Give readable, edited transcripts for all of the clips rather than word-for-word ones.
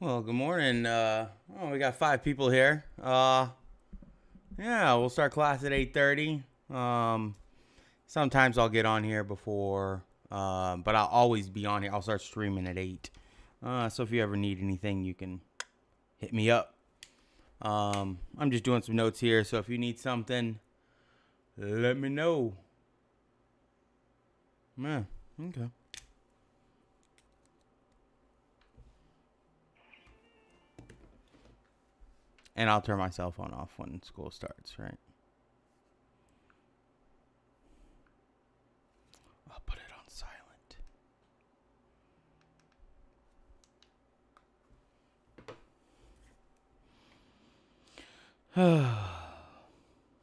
Well, good morning. We got 5 people here. Yeah, we'll start class at 8:30. Sometimes I'll get on here before, but I'll always be on here. I'll start streaming at 8. So if you ever need anything, you can hit me up. I'm just doing some notes here, so if you need something, let me know. Yeah, okay. And I'll turn my cell phone off when school starts, right? I'll put it on silent.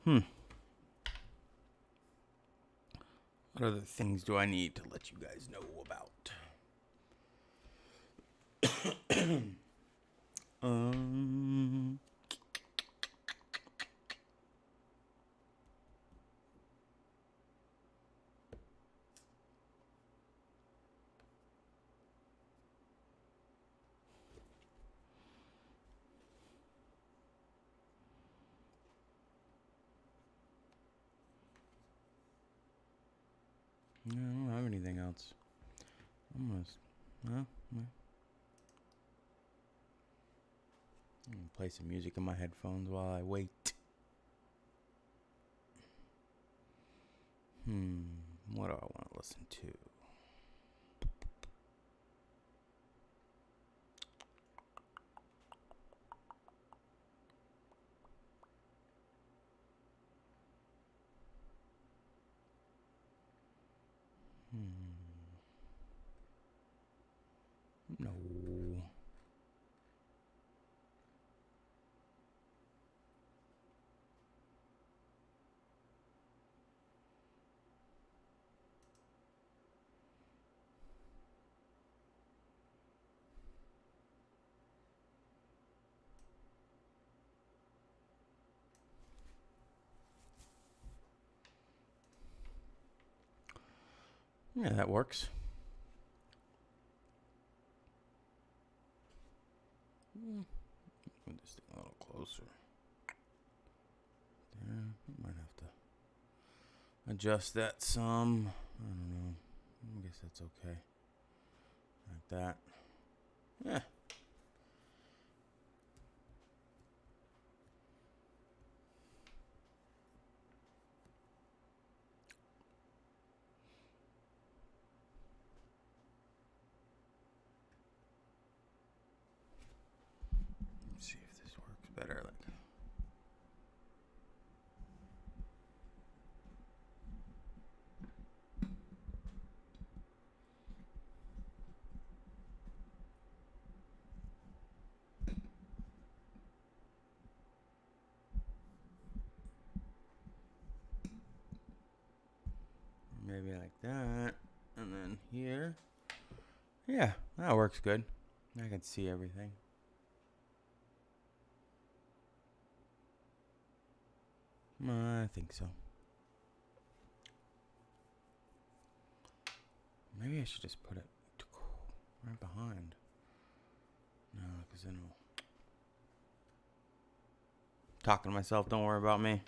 Hmm. What other things do I need to let you guys know about? um. I don't have anything else. Almost. Well, I'm gonna play some music in my headphones while I wait. What do I want to listen to? No. Yeah, that works. Put this thing a little closer. There. I might have to adjust that some. I don't know. I guess that's okay. Like that. Yeah. Let's see if this works better. Maybe like that. And then here. Yeah, that works good. I can see everything. I think so. Maybe I should just put it right behind. No, because then we'll... Talking to myself, don't worry about me.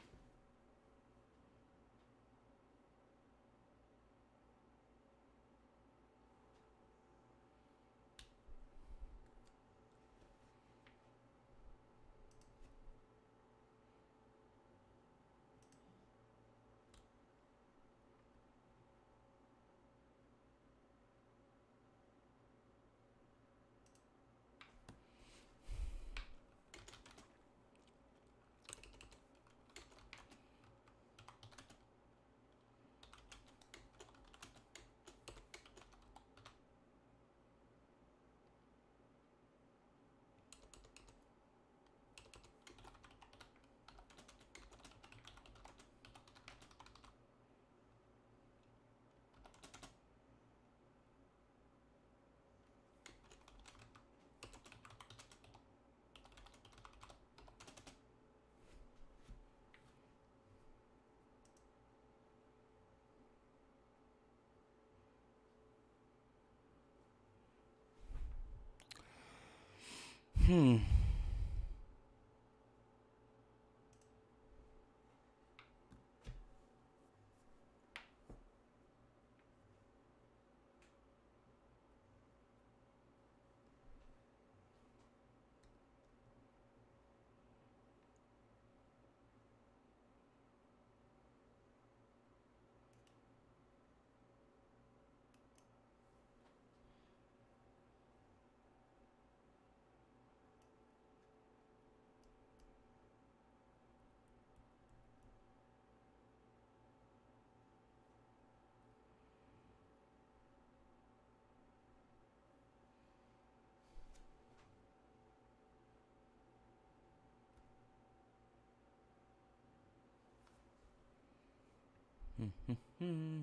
Hmm. Hmm.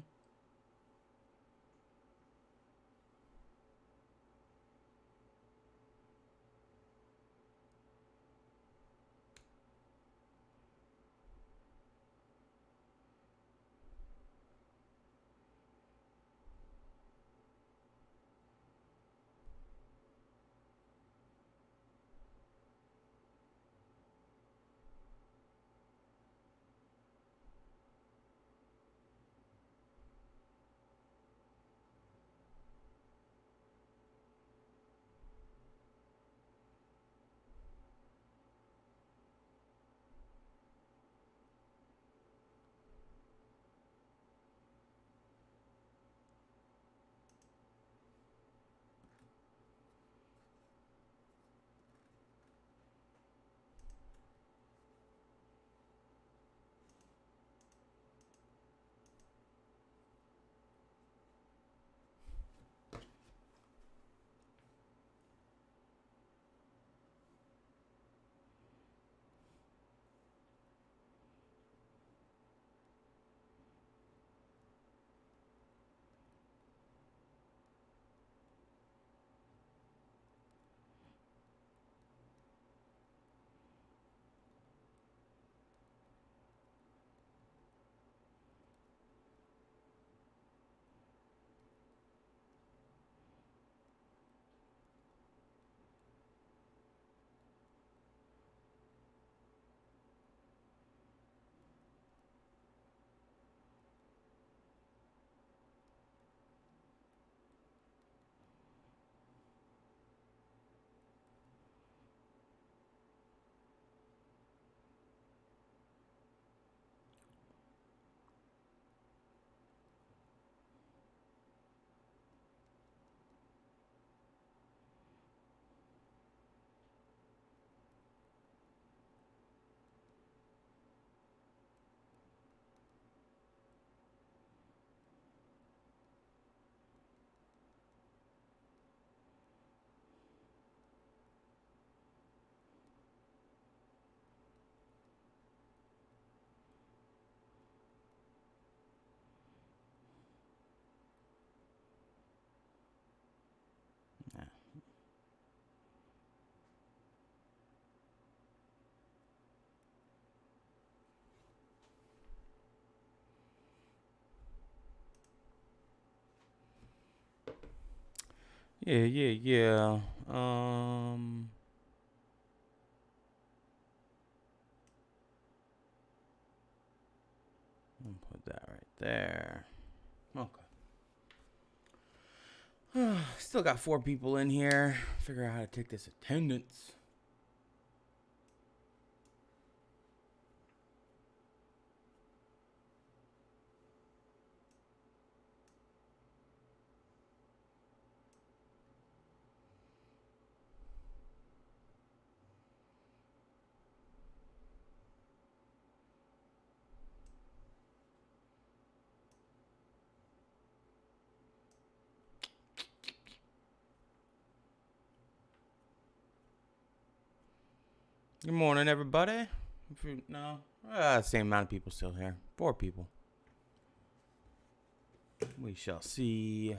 Yeah. I'll put that right there. Okay. Still got 4 people in here. Figure out how to take this attendance. Good morning, everybody. No, same amount of people still here. 4 people. We shall see.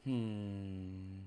Hmm.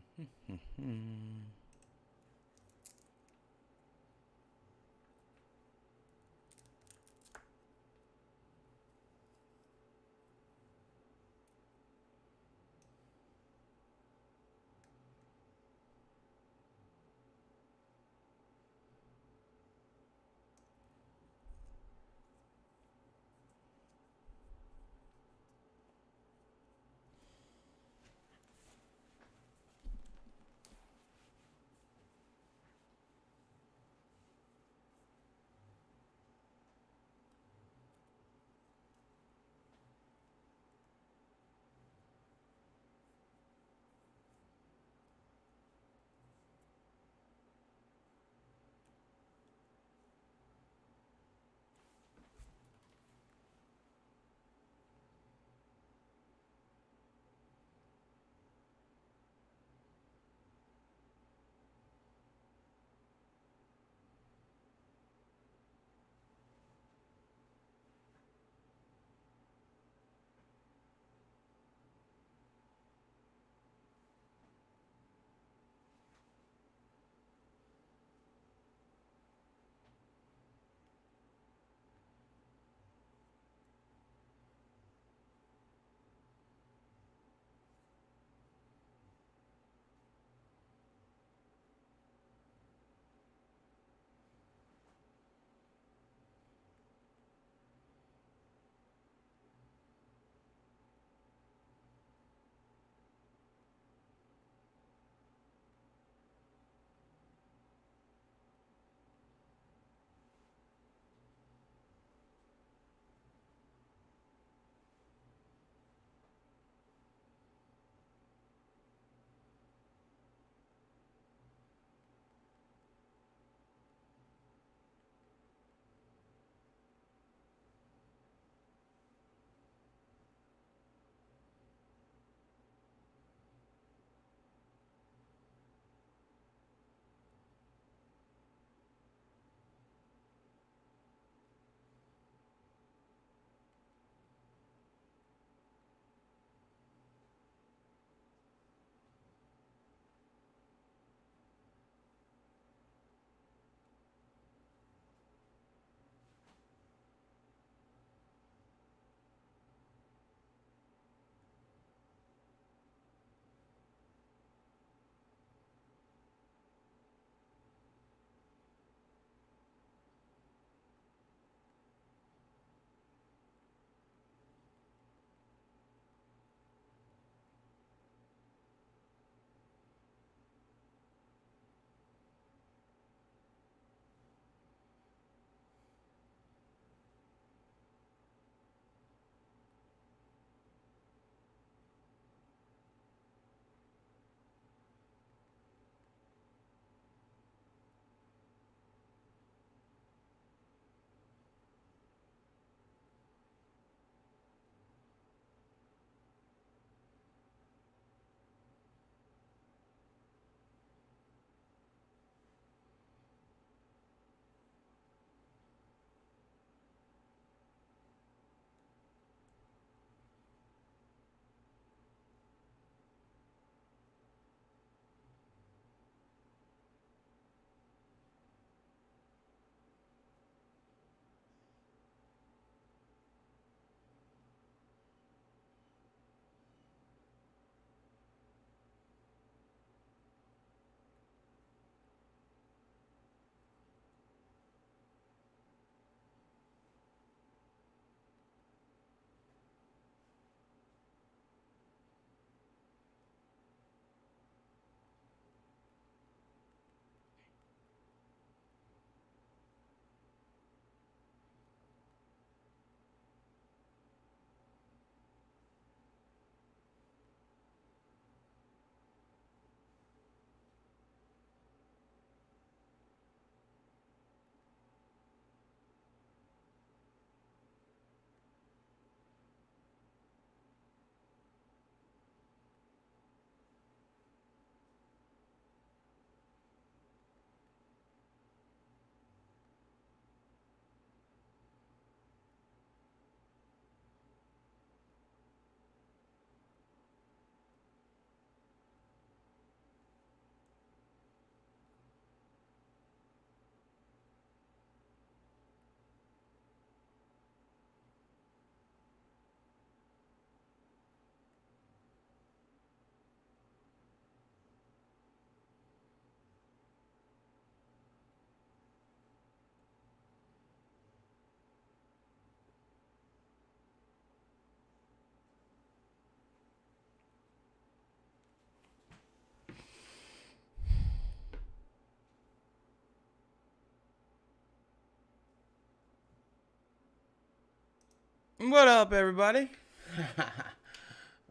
What up, everybody?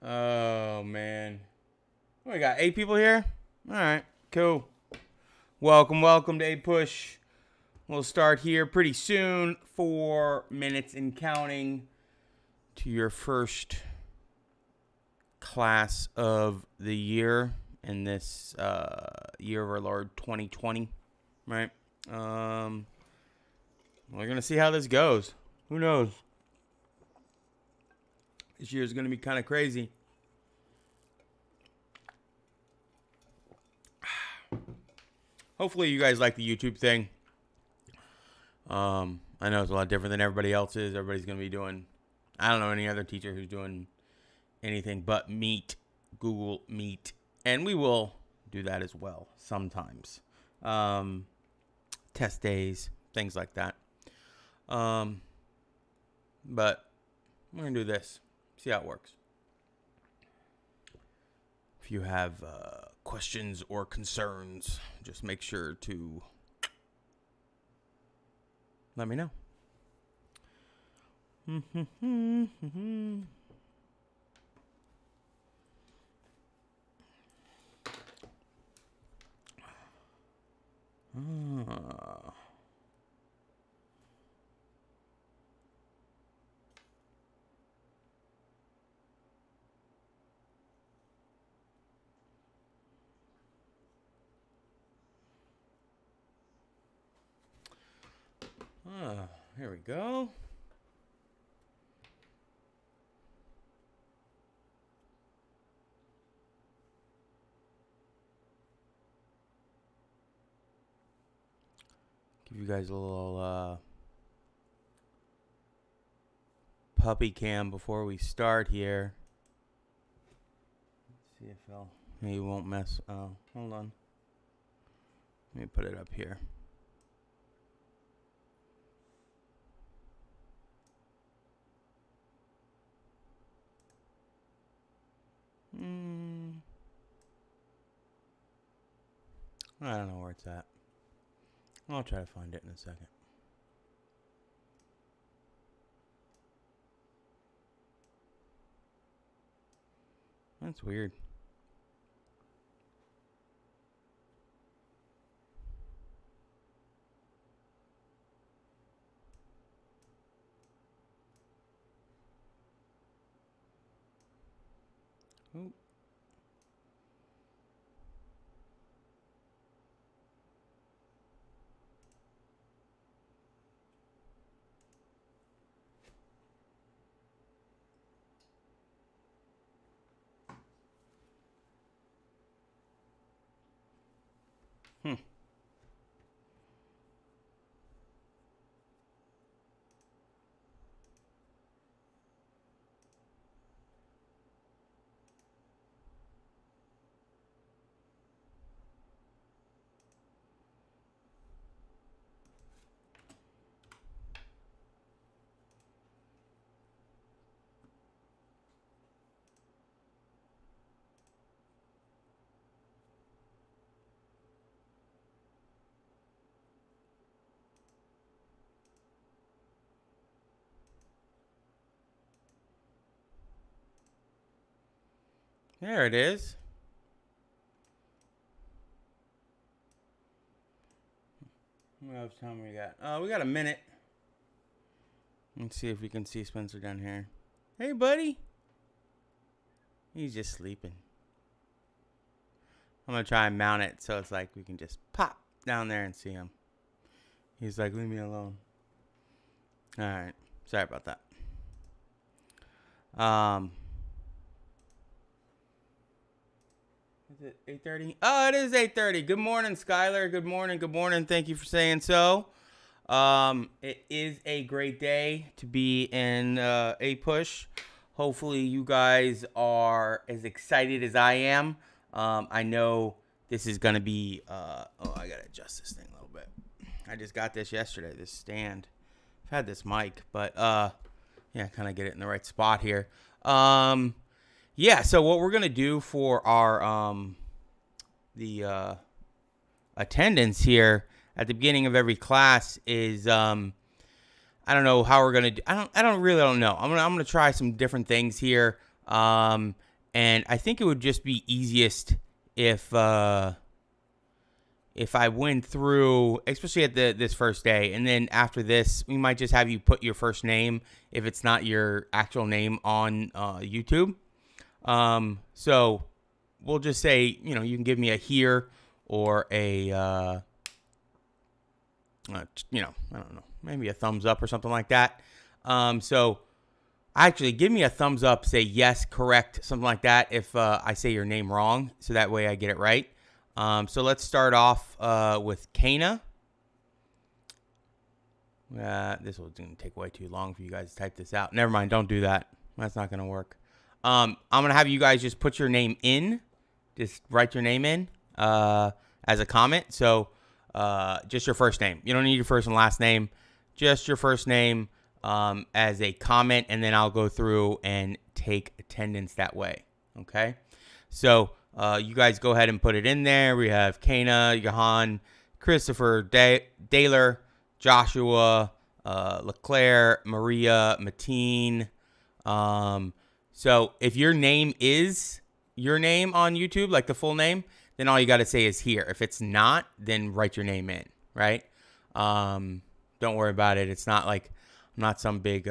Oh, man. We got 8 people here? All right, cool. Welcome to A Push. We'll start here pretty soon. 4 minutes and counting to your first class of the year in this year of our Lord 2020, right? We're going to see how this goes. Who knows? This year is going to be kind of crazy. Hopefully you guys like the YouTube thing. I know it's a lot different than everybody else's. Everybody's going to be doing, I don't know any other teacher who's doing anything but Meet, Google Meet. And we will do that as well sometimes. Test days, things like that. But we're going to do this. See how it works. If you have questions or concerns, just make sure to let me know. Here we go. Give you guys a little puppy cam before we start here. Let's see if he won't mess. Oh, hold on. Let me put it up here. I don't know where it's at. I'll try to find it in a second. That's weird. Ooh. There it is. What else time we got? We got a minute. Let's see if we can see Spencer down here. Hey, buddy. He's just sleeping. I'm going to try and mount it so it's like we can just pop down there and see him. He's like, leave me alone. All right. Sorry about that. Is it 8:30? Oh, it is 8:30. Good morning, Skylar. Good morning. Good morning. Thank you for saying so. It is a great day to be in A Push. Hopefully you guys are as excited as I am. I know this is going to be, I got to adjust this thing a little bit. I just got this yesterday, this stand. I've had this mic, but, yeah, kind of get it in the right spot here. Yeah, so what we're going to do for our, the attendance here at the beginning of every class is, I don't know how we're gonna do. I don't know. I'm gonna try some different things here. And I think it would just be easiest if I went through, especially at this first day, and then after this, we might just have you put your first name if it's not your actual name on YouTube. So we'll just say, you can give me a here or a, I don't know, maybe a thumbs up or something like that. So actually give me a thumbs up, say yes, correct, something like that if I say your name wrong, so that way I get it right. So let's start off with Kana. This will take way too long for you guys to type this out. Never mind, don't do that. That's not going to work. I'm going to have you guys just put your name in. Just write your name in as a comment. So just your first name. You don't need your first and last name. Just your first name as a comment, and then I'll go through and take attendance that way. Okay? So you guys go ahead and put it in there. We have Kana, Johan, Christopher, Daler, Joshua, LeClaire, Maria, Mateen. So if your name is your name on YouTube, like the full name, then all you got to say is here. If it's not, then write your name in, right? Don't worry about it. It's not like I'm not some big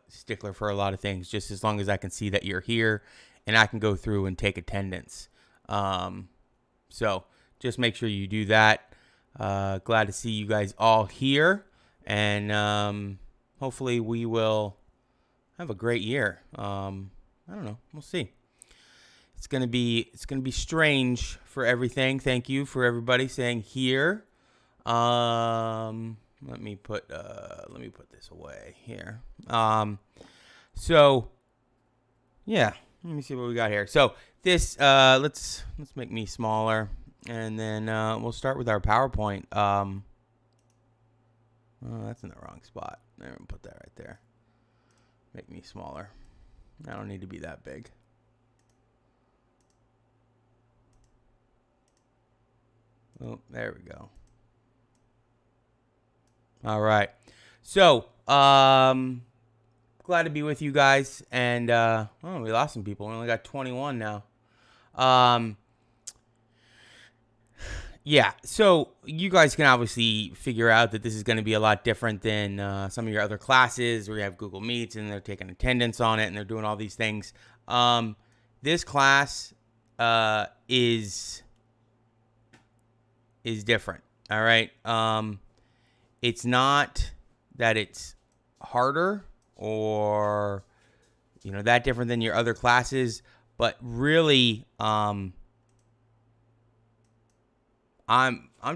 stickler for a lot of things. Just as long as I can see that you're here and I can go through and take attendance. So just make sure you do that. Glad to see you guys all here, and hopefully we will have a great year. I don't know. We'll see. It's gonna be strange for everything. Thank you for everybody saying here. Let me put this away here. So yeah, let me see what we got here. So this let's make me smaller, and then we'll start with our PowerPoint. Oh, that's in the wrong spot. I'm gonna put that right there. Make me smaller. I don't need to be that big. Oh, there we go. All right. So, glad to be with you guys. And, we lost some people. We only got 21 now. Yeah, so you guys can obviously figure out that this is going to be a lot different than some of your other classes where you have Google Meets and they're taking attendance on it and they're doing all these things. This class is different, all right? It's not that it's harder or, that different than your other classes, but really, I'm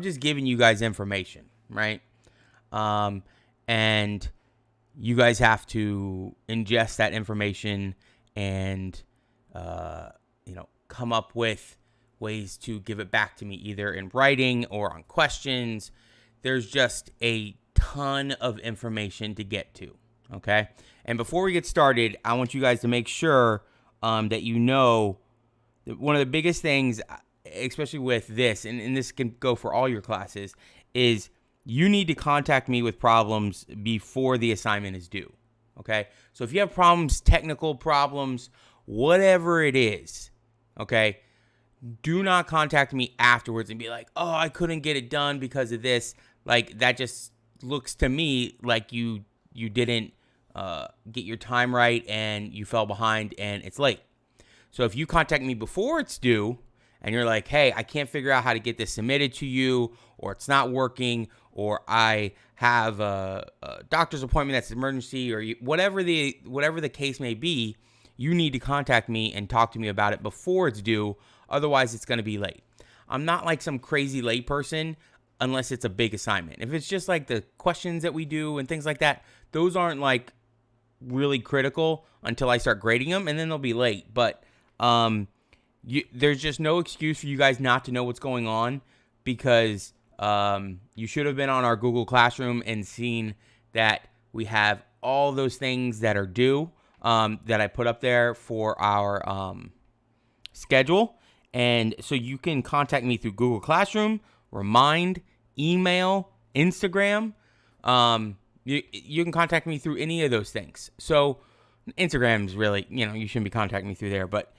just giving you guys information, right? And you guys have to ingest that information and, come up with ways to give it back to me either in writing or on questions. There's just a ton of information to get to, okay? And before we get started, I want you guys to make sure that you know that one of the biggest things, especially with this, and this can go for all your classes, is you need to contact me with problems before the assignment is due, okay? So if you have problems, technical problems, whatever it is, okay, do not contact me afterwards and be like, oh, I couldn't get it done because of this. Like, that just looks to me like you didn't get your time right and you fell behind and it's late. So if you contact me before it's due, and you're like, hey, I can't figure out how to get this submitted to you, or it's not working, or I have a doctor's appointment that's an emergency, or whatever the case may be, you need to contact me and talk to me about it before it's due. Otherwise, it's going to be late. I'm not like some crazy late person unless it's a big assignment. If it's just like the questions that we do and things like that, those aren't like really critical until I start grading them, and then they'll be late. But there's just no excuse for you guys not to know what's going on, because you should have been on our Google Classroom and seen that we have all those things that are due that I put up there for our schedule. And so you can contact me through Google Classroom, Remind, email, Instagram. you can contact me through any of those things. So Instagram's really, you shouldn't be contacting me through there, but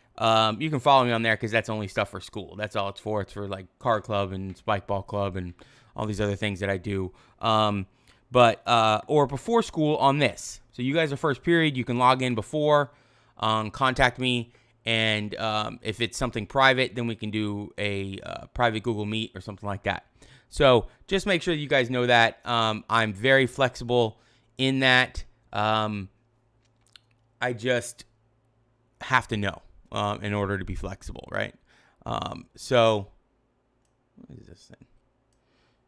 you can follow me on there because that's only stuff for school. That's all it's for. It's for like card club and spike ball club and all these other things that I do. Or before school on this. So you guys are first period. You can log in before, contact me. And if it's something private, then we can do a private Google Meet or something like that. So just make sure you guys know that. I'm very flexible in that. I just have to know in order to be flexible, right? So what is this thing?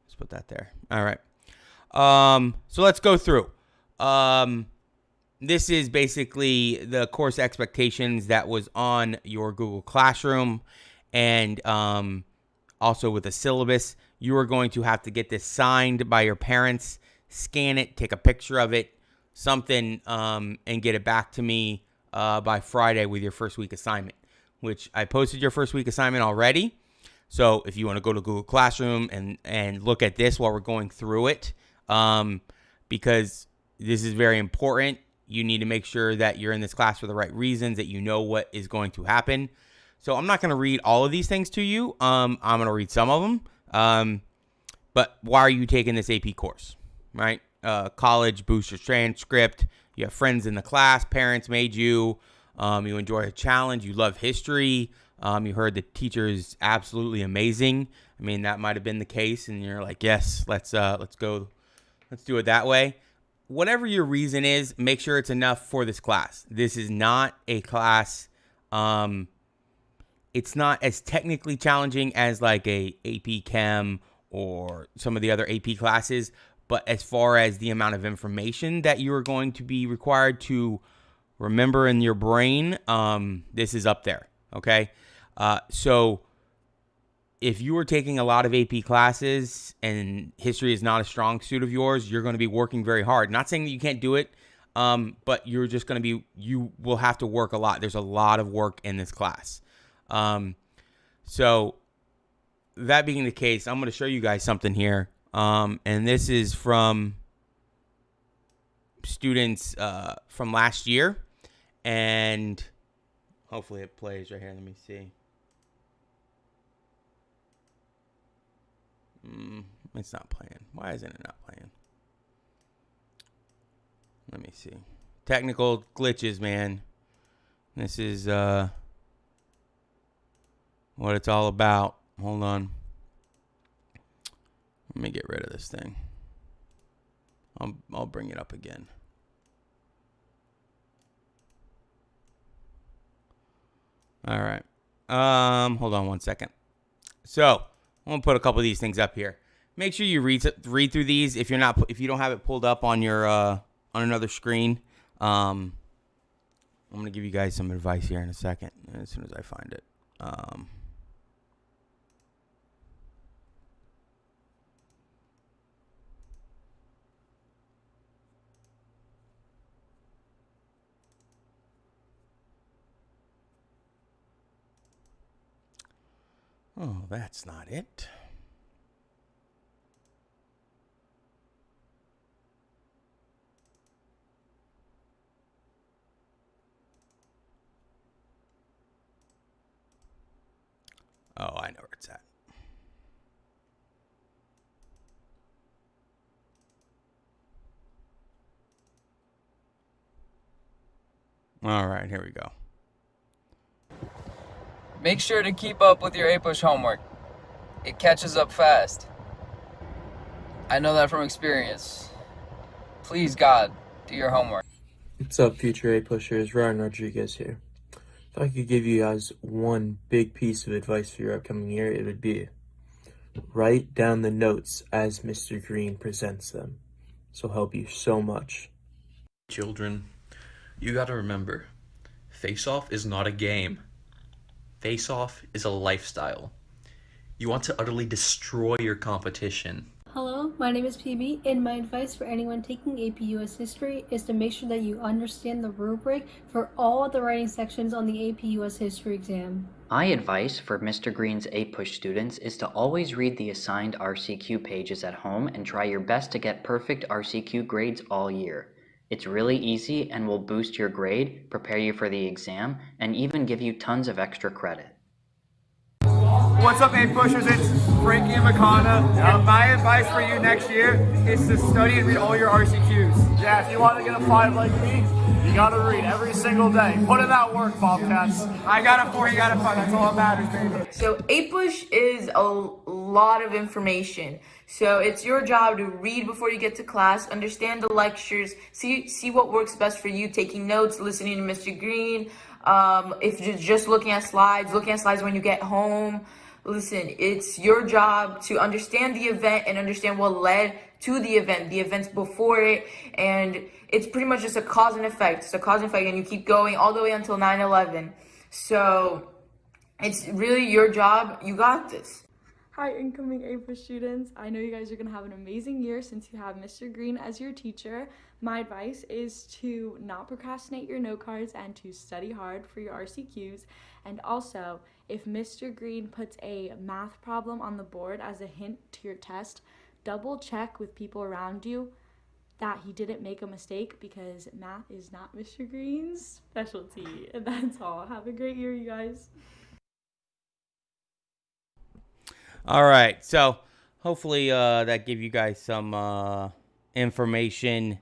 Let's put that there. All right. So let's go through. This is basically the course expectations that was on your Google Classroom, and also with the syllabus. You are going to have to get this signed by your parents, scan it, take a picture of it, something, and get it back to me by Friday with your first week assignment, which I posted your first week assignment already. So if you want to go to Google Classroom and look at this while we're going through it, because this is very important. You need to make sure that you're in this class for the right reasons, that you know what is going to happen. So I'm not going to read all of these things to you. I'm going to read some of them. But why are you taking this AP course, right? College boosts your transcript. You have friends in the class. Parents made you. You enjoy a challenge. You love history. You heard the teacher is absolutely amazing. I mean, that might have been the case, and you're like, yes, let's go. Let's do it that way. Whatever your reason is, make sure it's enough for this class. This is not a class. It's not as technically challenging as like a AP Chem or some of the other AP classes. But as far as the amount of information that you are going to be required to remember in your brain, this is up there. Okay. So if you are taking a lot of AP classes and history is not a strong suit of yours, you're going to be working very hard. Not saying that you can't do it, but you're just going to you will have to work a lot. There's a lot of work in this class. So that being the case, I'm going to show you guys something here. And this is from students from last year. And hopefully it plays right here. Let me see. It's not playing. Why isn't it not playing? Let me see. Technical glitches, man. This is what it's all about. Hold on. Let me get rid of this thing. I'll bring it up again. All right. Hold on one second. So I'm gonna put a couple of these things up here. Make sure you read through these if you don't have it pulled up on your on another screen. I'm gonna give you guys some advice here in a second as soon as I find it. Oh, that's not it. Oh, I know where it's at. All right, here we go. Make sure to keep up with your APUSH homework. It catches up fast. I know that from experience. Please, God, do your homework. What's up, future A-pushers? Ryan Rodriguez here. If I could give you guys one big piece of advice for your upcoming year, it would be write down the notes as Mr. Green presents them. This will help you so much. Children, you gotta remember, Face-Off is not a game. Face-Off is a lifestyle. You want to utterly destroy your competition. Hello, my name is PB, and my advice for anyone taking AP US History is to make sure that you understand the rubric for all of the writing sections on the AP US History exam. My advice for Mr. Green's APUSH students is to always read the assigned RCQ pages at home and try your best to get perfect RCQ grades all year. It's really easy and will boost your grade, prepare you for the exam, and even give you tons of extra credit. What's up, APUSHers? It's Frankie and Makana, and my advice for you next year is to study and read all your RCQs. Yeah, if you want to get a 5 like me, you gotta read every single day. Put in that work, Bobcats. I got a 4, you got a 5. That's all that matters, baby. So APUSH is a lot of information. So it's your job to read before you get to class, understand the lectures, see what works best for you, taking notes, listening to Mr. Green. If you're just looking at slides when you get home. Listen, it's your job to understand the event and understand what led to the event, the events before it, and it's pretty much just a cause and effect. It's a cause and effect, and you keep going all the way until 9/11. So it's really your job. You got this. Hi, incoming APUSH students. I know you guys are going to have an amazing year since you have Mr. Green as your teacher. My advice is to not procrastinate your note cards and to study hard for your RCQs. And also, if Mr. Green puts a math problem on the board as a hint to your test, double check with people around you that he didn't make a mistake, because math is not Mr. Green's specialty. And that's all. Have a great year, you guys. All right, so hopefully that gave you guys some information.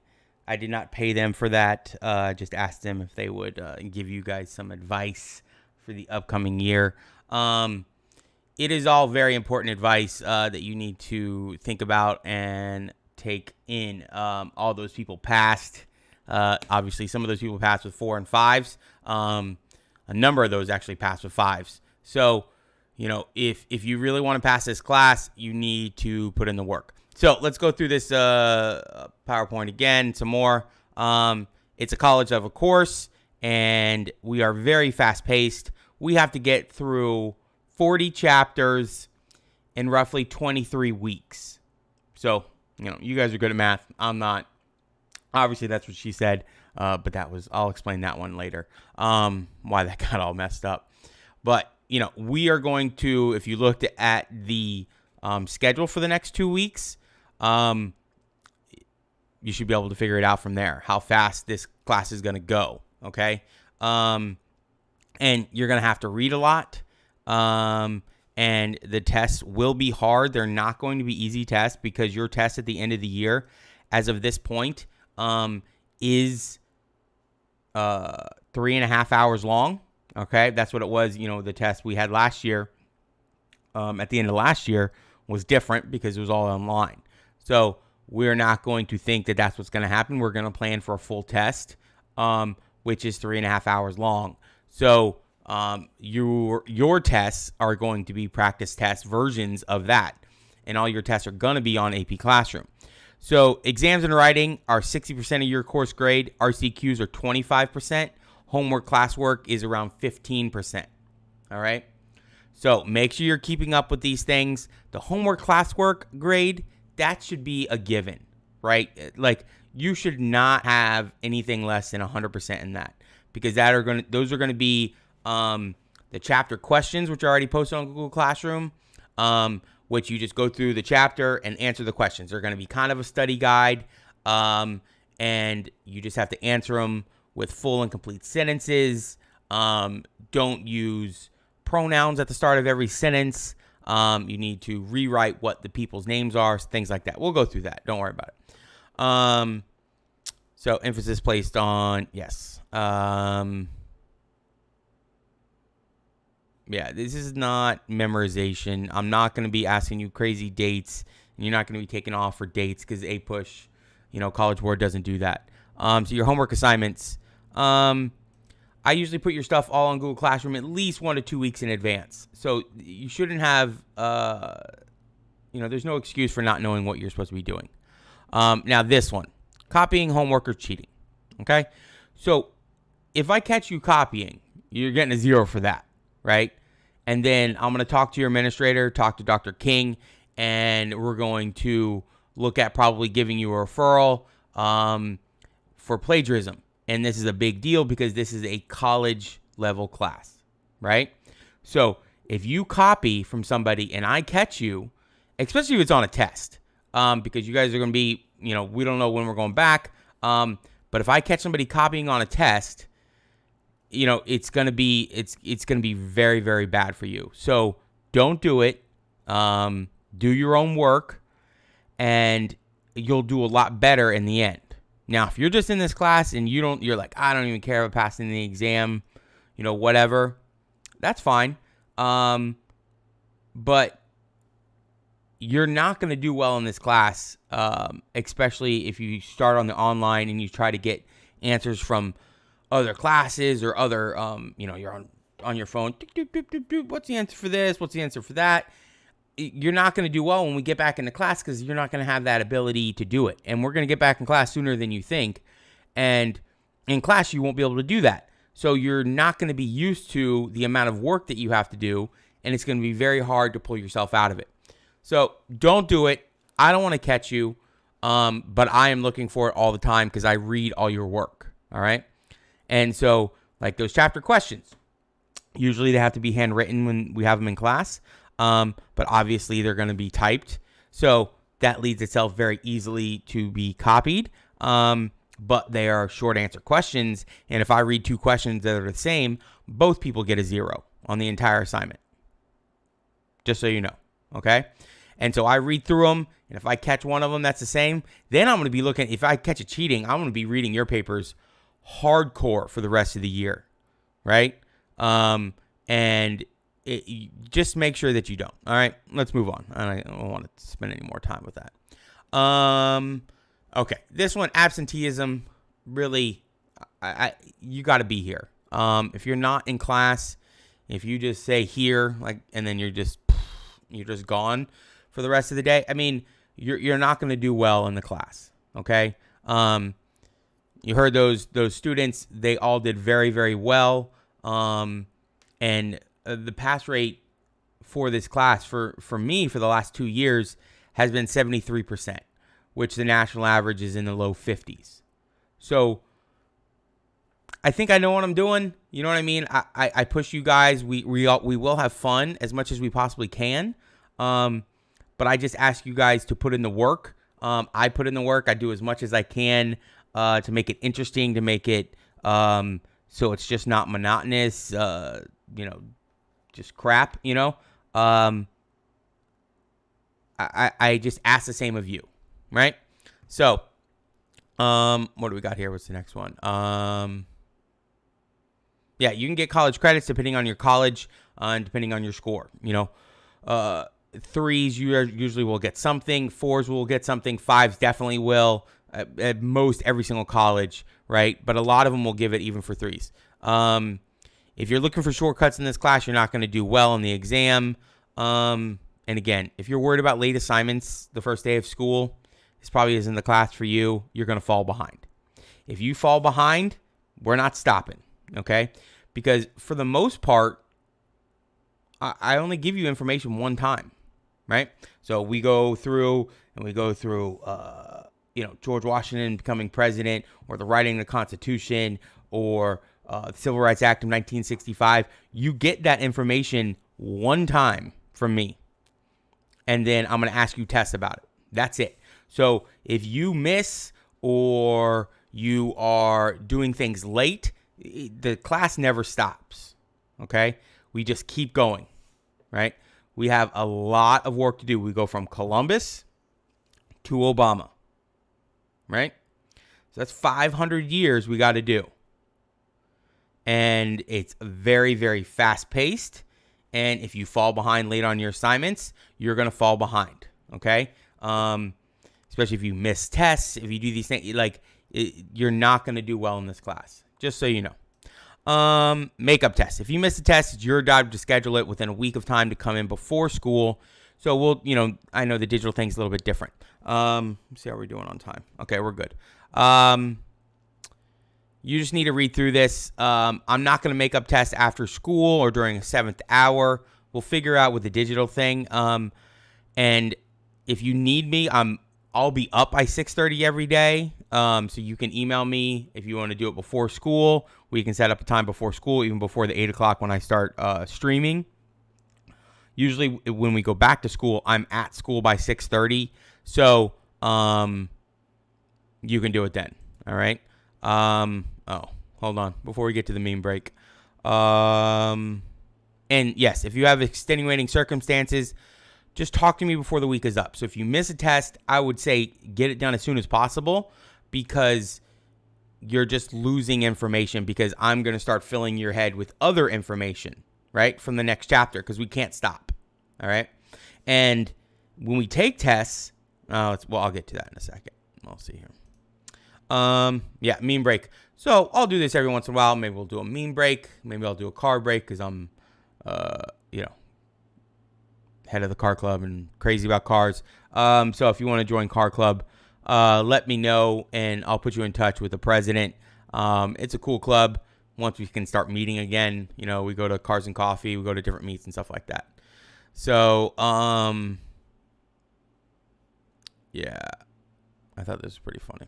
I did not pay them for that. Just asked them if they would give you guys some advice for the upcoming year. It is all very important advice that you need to think about and take in. All those people passed. Obviously, some of those people passed with 4 and 5s. A number of those actually passed with 5s. So, you know, if you really want to pass this class, you need to put in the work. So let's go through this PowerPoint again, some more. It's a college level course, and we are very fast paced. We have to get through 40 chapters in roughly 23 weeks. So, you know, you guys are good at math. I'm not. Obviously, that's what she said, but I'll explain that one later, why that got all messed up. But you know, we are going to, if you looked at the schedule for the next 2 weeks, you should be able to figure it out from there, how fast this class is going to go, okay? And you're going to have to read a lot, and the tests will be hard. They're not going to be easy tests, because your test at the end of the year, as of this point, is 3.5 hours long. Okay, that's what it was. You know, the test we had last year, at the end of last year, was different because it was all online. So we're not going to think that that's what's going to happen. We're going to plan for a full test, which is 3.5 hours long. So your tests are going to be practice test versions of that, and all your tests are going to be on AP Classroom. So exams and writing are 60% of your course grade. RCQs are 25%. Homework classwork is around 15%. All right. So make sure you're keeping up with these things. The homework classwork grade, that should be a given, right? Like, you should not have anything less than 100% in that, because those are going to be the chapter questions, which are already posted on Google Classroom, which you just go through the chapter and answer the questions. They're going to be kind of a study guide, and you just have to answer them with full and complete sentences. Don't use pronouns at the start of every sentence. You need to rewrite what the people's names are, things like that. We'll go through that. Don't worry about it. So emphasis placed on, yes. Yeah, this is not memorization. I'm not going to be asking you crazy dates, and you're not going to be taking off for dates, because APUSH, College Board doesn't do that. So your homework assignments, I usually put your stuff all on Google Classroom at least 1 to 2 weeks in advance. So you shouldn't have, there's no excuse for not knowing what you're supposed to be doing. Now this one, copying, homework, or cheating. Okay. So if I catch you copying, you're getting a 0 for that, right? And then I'm going to talk to your administrator, talk to Dr. King, and we're going to look at probably giving you a referral for plagiarism. And this is a big deal because this is a college level class, right? So if you copy from somebody and I catch you, especially if it's on a test, because you guys are going to be, we don't know when we're going back. But if I catch somebody copying on a test, it's going to be very, very bad for you. So don't do it. Do your own work and you'll do a lot better in the end. Now, if you're just in this class and you're like, I don't even care about passing the exam, whatever, that's fine. But you're not going to do well in this class, especially if you start on the online and you try to get answers from other classes or other, you're on your phone. What's the answer for this? What's the answer for that? You're not going to do well when we get back into class because you're not going to have that ability to do it. And we're going to get back in class sooner than you think. And in class, you won't be able to do that. So you're not going to be used to the amount of work that you have to do. And it's going to be very hard to pull yourself out of it. So don't do it. I don't want to catch you. But I am looking for it all the time because I read all your work. All right. And so like those chapter questions, usually they have to be handwritten when we have them in class. But obviously they're going to be typed. So that leads itself very easily to be copied. But they are short answer questions. And if I read 2 questions that are the same, both people get a 0 on the entire assignment. Just so you know. Okay. And so I read through them. And if I catch one of them that's the same, then I'm going to be looking. If I catch it cheating, I'm going to be reading your papers hardcore for the rest of the year. Right. Just make sure that you don't. All right, let's move on. I don't want to spend any more time with that. Okay, this one, absenteeism. Really, you got to be here. If you're not in class, if you just say here, and then you're just gone for the rest of the day. I mean, you're not going to do well in the class. Okay. You heard those students. They all did very, very well. And the pass rate for this class for me for the last 2 years has been 73%, which the national average is in the low 50s. So I think I know what I'm doing. You know what I mean? I push you guys. We will have fun as much as we possibly can. But I just ask you guys to put in the work. I put in the work. I do as much as I can to make it interesting, to make it so it's just not monotonous, just crap, I just ask the same of you, right? So, what do we got here? What's the next one? Yeah, you can get college credits depending on your college and depending on your score. 3s, you usually will get something. 4s will get something. 5s definitely will. At most every single college, right? But a lot of them will give it even for 3s. If you're looking for shortcuts in this class, you're not going to do well in the exam. And again, if you're worried about late assignments the first day of school, this probably isn't the class for you. You're going to fall behind. If you fall behind, we're not stopping, okay? Because for the most part, I only give you information one time, right? So we go through George Washington becoming president, or the writing of the Constitution, or the Civil Rights Act of 1965. You get that information one time from me, and then I'm going to ask you tests about it. That's it. So if you miss or you are doing things late, the class never stops, okay? We just keep going, right? We have a lot of work to do. We go from Columbus to Obama, right? So that's 500 years we got to do. And it's very, very fast-paced. And if you fall behind late on your assignments, you're going to fall behind, okay? Especially if you miss tests, if you do these things, you're not going to do well in this class, just so you know. Makeup test. If you miss a test, it's your job to schedule it within a week of time to come in before school. So we'll, I know the digital thing's a little bit different. Let's see how we're doing on time. Okay, we're good. You just need to read through this. I'm not going to make up tests after school or during a 7th hour. We'll figure out with the digital thing. And if you need me, I'll be up by 6:30 every day. So you can email me if you want to do it before school. We can set up a time before school, even before the 8 o'clock when I start streaming. Usually when we go back to school, I'm at school by 6:30. So you can do it then. All right. Hold on. Before we get to the meme break. And yes, if you have extenuating circumstances, just talk to me before the week is up. So if you miss a test, I would say get it done as soon as possible, because you're just losing information, because I'm going to start filling your head with other information, right, from the next chapter, because we can't stop. All right. And when we take tests, I'll get to that in a second. We'll see here. Meme break. So I'll do this every once in a while. Maybe we'll do a meme break. Maybe I'll do a car break, because I'm, head of the car club and crazy about cars. So if you want to join car club, let me know and I'll put you in touch with the president. It's a cool club. Once we can start meeting again, we go to Cars and Coffee, we go to different meets and stuff like that. So, yeah, I thought this was pretty funny.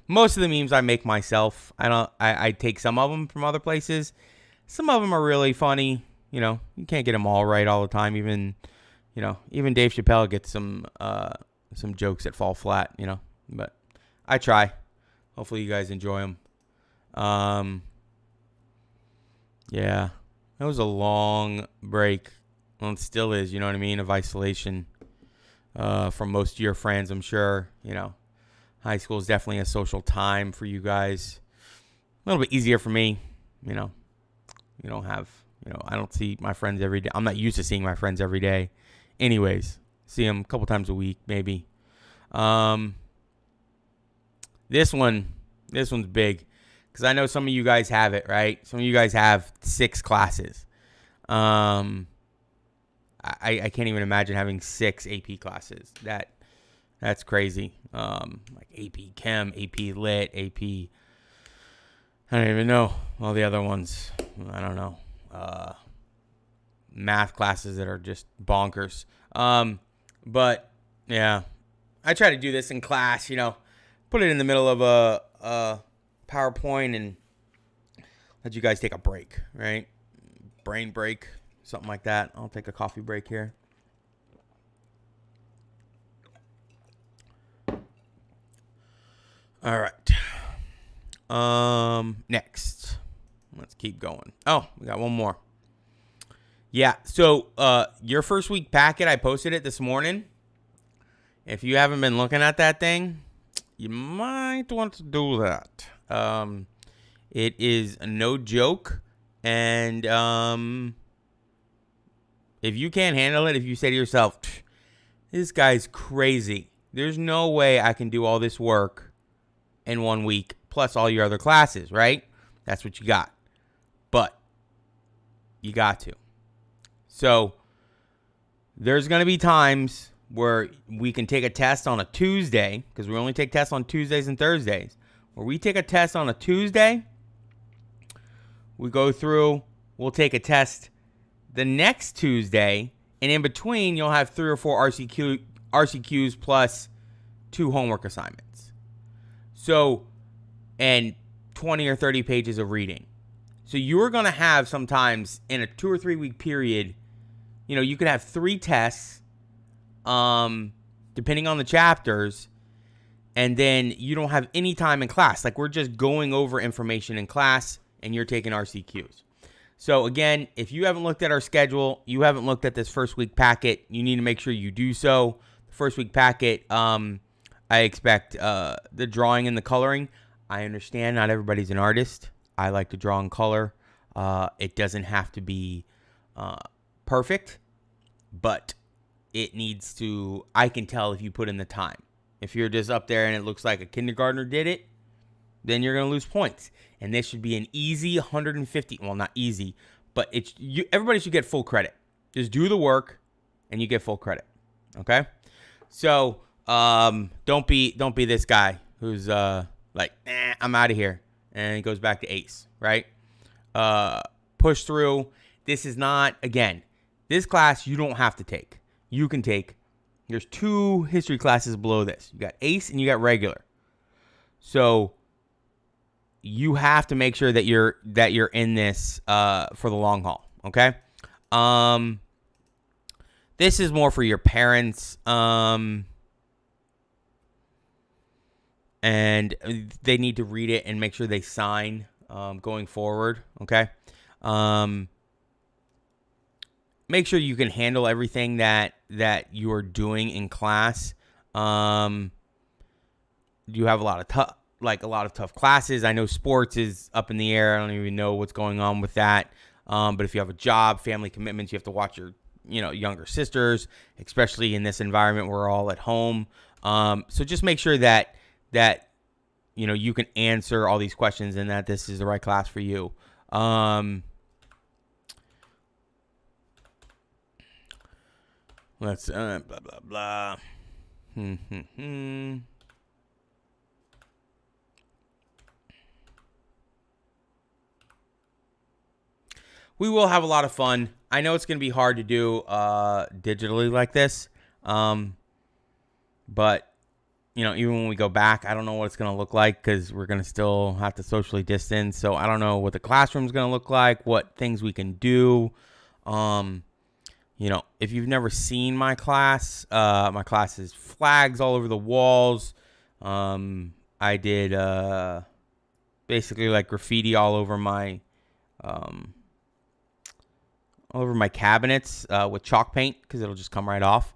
Most of the memes I make myself. I take some of them from other places. Some of them are really funny. You can't get them all right all the time. Even Dave Chappelle gets some jokes that fall flat, but I try. Hopefully you guys enjoy them. Yeah, that was a long break. Well, it still is, you know what I mean, of isolation from most of your friends, I'm sure. High school is definitely a social time for you guys. A little bit easier for me, you don't have, I don't see my friends every day. I'm not used to seeing my friends every day. Anyways, see them a couple times a week, maybe. This one's big, because I know some of you guys have it, right? Some of you guys have 6 classes. I can't even imagine having 6 AP classes. That's crazy. Like AP Chem, AP Lit, AP, I don't even know all the other ones. I don't know. Math classes that are just bonkers. But yeah, I try to do this in class, put it in the middle of a PowerPoint and let you guys take a break, right? Brain break, something like that. I'll take a coffee break here. All right. Next. Let's keep going. Oh, we got one more. Yeah, so your first week packet, I posted it this morning. If you haven't been looking at that thing, you might want to do that. It is no joke. And if you can't handle it, if you say to yourself, this guy's crazy, there's no way I can do all this work in 1 week, plus all your other classes, right? That's what you got. But you got to. So there's going to be times where we can take a test on a Tuesday, because we only take tests on Tuesdays and Thursdays. Where we take a test on a Tuesday, we go through, we'll take a test the next Tuesday, and in between you'll have 3 or 4 RCQs plus 2 homework assignments. So, and 20 or 30 pages of reading. So you're going to have sometimes in a 2 or 3 week period, you could have 3 tests, depending on the chapters, and then you don't have any time in class. Like, we're just going over information in class, and you're taking RCQs. So again, if you haven't looked at our schedule, you haven't looked at this first week packet, you need to make sure you do so. The first week packet, I expect the drawing and the coloring. I understand not everybody's an artist. I like to draw in color. It doesn't have to be perfect, but it needs to, I can tell if you put in the time. If you're just up there and it looks like a kindergartner did it, then you're going to lose points. And this should be an easy 150. Well, not easy, but everybody should get full credit. Just do the work and you get full credit. Okay? So, don't be this guy who's like, I'm out of here. And he goes back to ACE, right? Push through. This is not, again, this class you don't have to take. You can take There's 2 history classes below this. You got ACE and you got regular. So you have to make sure that you're in this for the long haul. Okay. This is more for your parents. And they need to read it and make sure they sign going forward. Okay. Make sure you can handle everything that you're doing in class. You have a lot of tough classes. I know sports is up in the air. I don't even know what's going on with that. But if you have a job, family commitments, you have to watch your younger sisters, especially in this environment. We're all at home. So just make sure that you can answer all these questions and that this is the right class for you. Let's blah blah blah. We will have a lot of fun. I know it's going to be hard to do digitally like this, but even when we go back, I don't know what it's going to look like because we're going to still have to socially distance. So I don't know what the classroom's going to look like, what things we can do. If you've never seen my class is flags all over the walls. I did basically like graffiti all over my cabinets with chalk paint because it'll just come right off.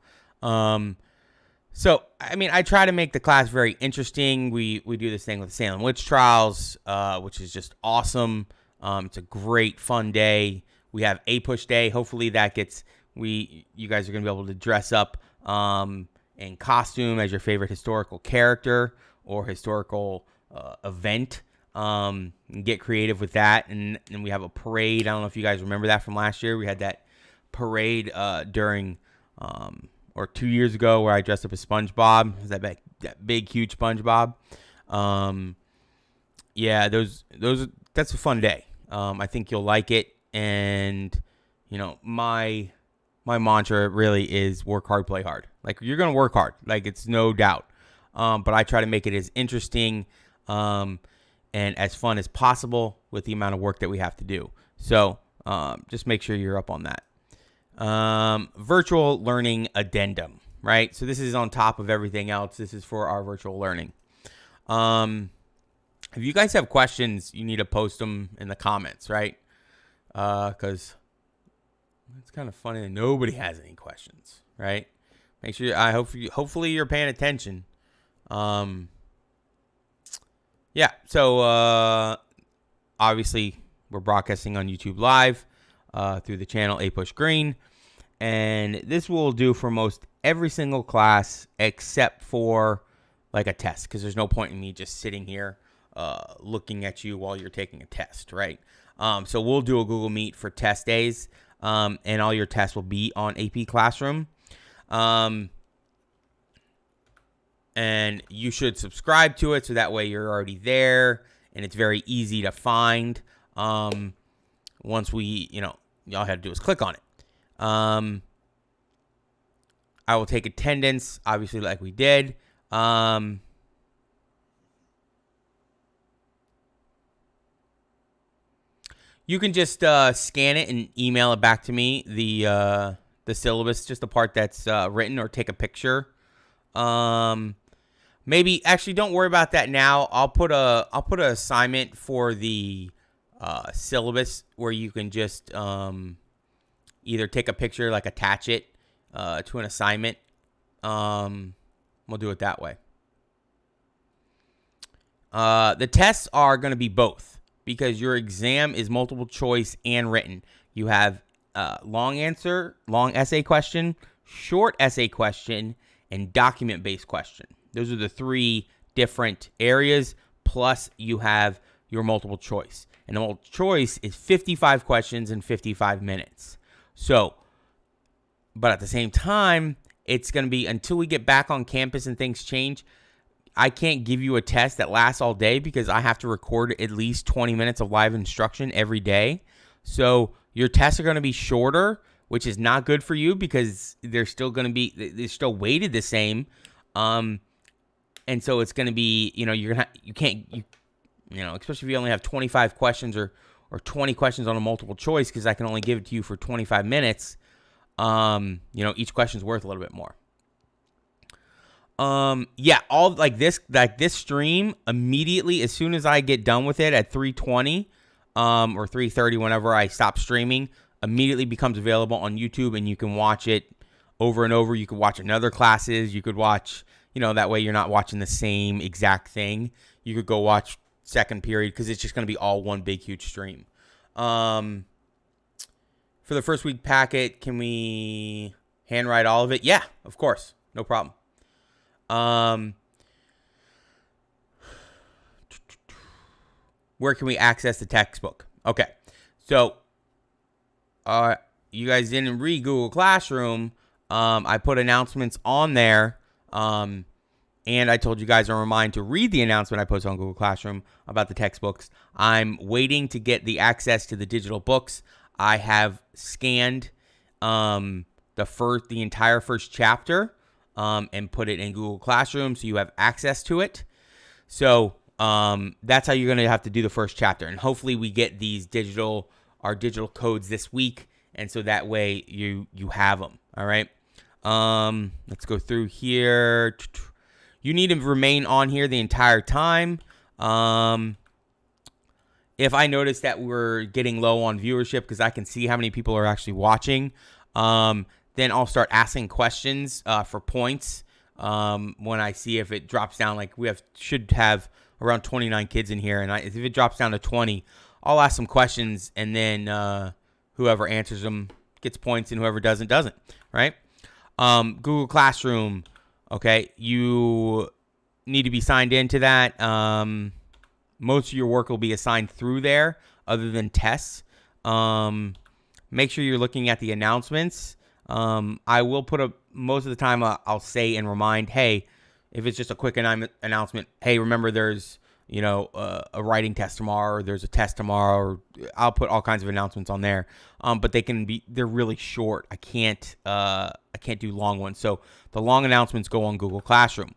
So, I try to make the class very interesting. We do this thing with the Salem Witch Trials, which is just awesome. It's a great, fun day. We have APUSH Day. Hopefully that gets... You guys are going to be able to dress up in costume as your favorite historical character or historical event. And get creative with that. And we have a parade. I don't know if you guys remember that from last year. We had that parade during... or 2 years ago where I dressed up as SpongeBob. It was that big, huge SpongeBob. That's a fun day. I think you'll like it. And, my mantra really is work hard, play hard. Like, you're going to work hard. Like, it's no doubt. But I try to make it as interesting and as fun as possible with the amount of work that we have to do. So just make sure you're up on that. Virtual learning addendum, right? So this is on top of everything else. This is for our virtual learning. If you guys have questions, you need to post them in the comments, right? Because it's kind of funny that nobody has any questions, right? Make sure hopefully you're paying attention. So obviously we're broadcasting on YouTube Live through the channel APUSH Green, and this will do for most every single class except for like a test, because there's no point in me just sitting here looking at you while you're taking a test, right? So we'll do a Google Meet for test days, and all your tests will be on AP Classroom. And you should subscribe to it so that way you're already there and it's very easy to find. Once we, all have to do is click on it. I will take attendance, obviously, like we did. You can just scan it and email it back to me, the syllabus, just the part that's written, or take a picture. Maybe actually don't worry about that now. I'll put an assignment for the syllabus where you can just either take a picture, like attach it to an assignment. We'll do it that way. The tests are going to be both, because your exam is multiple choice and written. You have long essay question, short essay question, and document-based question. Those are the 3 different areas, plus you have your multiple choice. And the multiple choice is 55 questions in 55 minutes. So, but at the same time, it's going to be, until we get back on campus and things change, I can't give you a test that lasts all day, because I have to record at least 20 minutes of live instruction every day. So your tests are going to be shorter, which is not good for you because they're still weighted the same. And so it's going to be, especially if you only have 25 questions or 20 questions on a multiple choice, because I can only give it to you for 25 minutes. Each question's worth a little bit more. All this stream immediately, as soon as I get done with it at 3:20, or 3:30, whenever I stop streaming, immediately becomes available on YouTube, and you can watch it over and over. You could watch another classes. You could watch, that way you're not watching the same exact thing. You could go watch second period, because it's just going to be all one big, huge stream. For the first week packet, can we handwrite all of it? Yeah, of course. No problem. Where can we access the textbook? Okay. So, you guys didn't read Google Classroom. I put announcements on there. And I told you guys to remind to read the announcement I posted on Google Classroom about the textbooks. I'm waiting to get the access to the digital books. I have scanned the entire first chapter and put it in Google Classroom, so you have access to it. So that's how you're going to have to do the first chapter, and hopefully we get our digital codes this week, and so that way you have them. All right. Let's go through here. You need to remain on here the entire time. If I notice that we're getting low on viewership, because I can see how many people are actually watching, then I'll start asking questions for points. When I see if it drops down, like should have around 29 kids in here, and if it drops down to 20, I'll ask some questions, and then whoever answers them gets points, and whoever doesn't, right? Google Classroom, okay, you need to be signed into that. Most of your work will be assigned through there, other than tests. Make sure you're looking at the announcements. I will put most of the time I'll say and remind, hey, if it's just a quick announcement, hey, remember there's, a writing test tomorrow, or there's a test tomorrow, or I'll put all kinds of announcements on there. But they're really short. I can't do long ones. So the long announcements go on Google Classroom.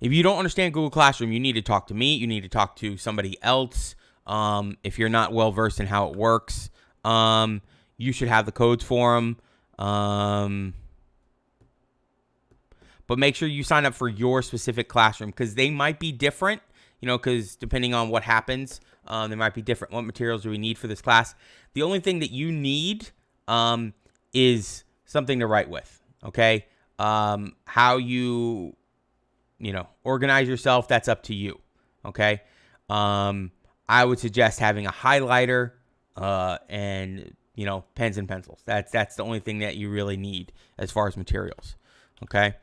If you don't understand Google Classroom, you need to talk to me. You need to talk to somebody else. If you're not well versed in how it works, you should have the codes for them. But make sure you sign up for your specific classroom, because they might be different, because depending on what happens, they might be different. What materials do we need for this class? The only thing that you need is something to write with, okay? How you organize yourself, that's up to you, okay? I would suggest having a highlighter and, pens and pencils. That's the only thing that you really need as far as materials, okay?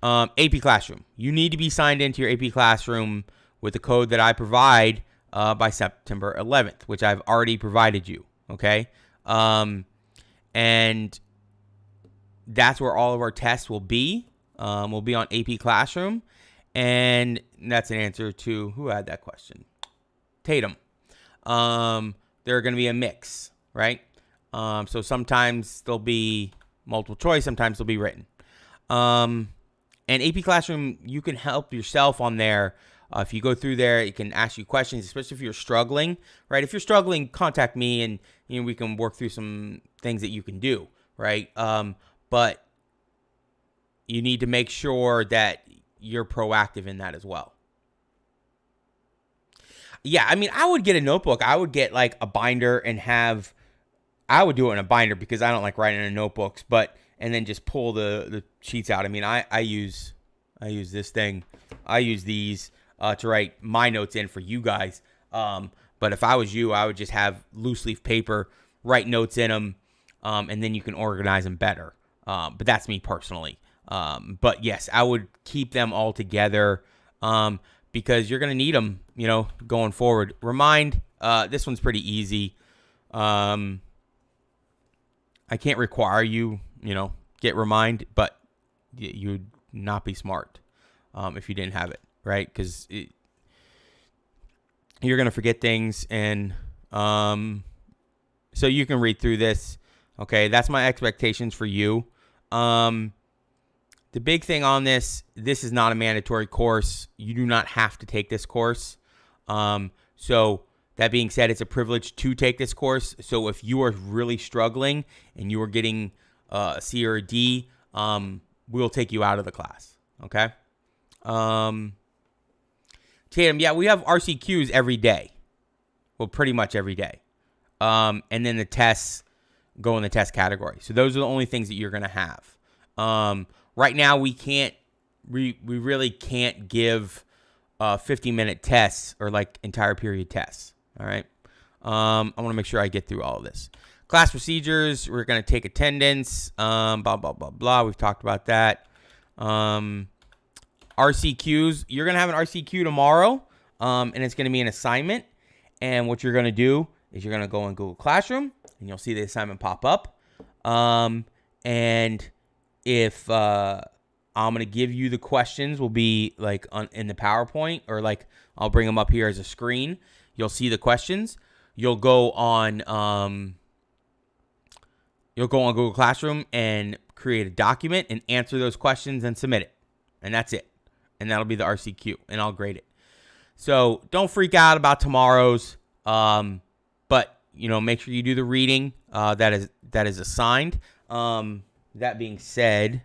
AP Classroom. You need to be signed into your AP Classroom with the code that I provide by September 11th, which I've already provided you, okay? And that's where all of our tests will be. Will be on AP Classroom. And that's an answer to, who had that question? Tatum. They're going to be a mix, right? So sometimes they'll be multiple choice, sometimes they'll be written. And AP Classroom, you can help yourself on there. If you go through there, it can ask you questions, especially if you're struggling, right? If you're struggling, contact me, and we can work through some things that you can do, right? But you need to make sure that you're proactive in that as well. Yeah, I would get a notebook. I would get like a binder and I would do it in a binder, because I don't like writing in notebooks, and then just pull the sheets out. I use this thing. I use these to write my notes in for you guys. But if I was you, I would just have loose leaf paper, write notes in them, and then you can organize them better. But that's me personally. But yes, I would keep them all together, because you're going to need them, going forward. Remind, this one's pretty easy. I can't require you, get remind, but you'd not be smart if you didn't have it, right? Because you're going to forget things, and So you can read through this. Okay, that's my expectations for you. The big thing on this is not a mandatory course. You do not have to take this course. So that being said, it's a privilege to take this course. So if you are really struggling and you are getting a C or a D, we'll take you out of the class. Okay. Tatum, yeah, we have RCQs every day. Well, pretty much every day. And then the tests go in the test category. So those are the only things that you're going to have. Right now, we really can't give 50-minute tests or like entire period tests. All right. I want to make sure I get through all of this. Class procedures, we're going to take attendance, blah, blah, blah, blah. We've talked about that. RCQs, you're going to have an RCQ tomorrow, and it's going to be an assignment. And what you're going to do is you're going to go in Google Classroom, and you'll see the assignment pop up. And if I'm going to give you the questions, will be like in the PowerPoint, or like I'll bring them up here as a screen. You'll see the questions. You'll go on Google Classroom and create a document and answer those questions and submit it. And that's it. And that'll be the RCQ, and I'll grade it. So don't freak out about tomorrow's, but make sure you do the reading that is assigned. That being said,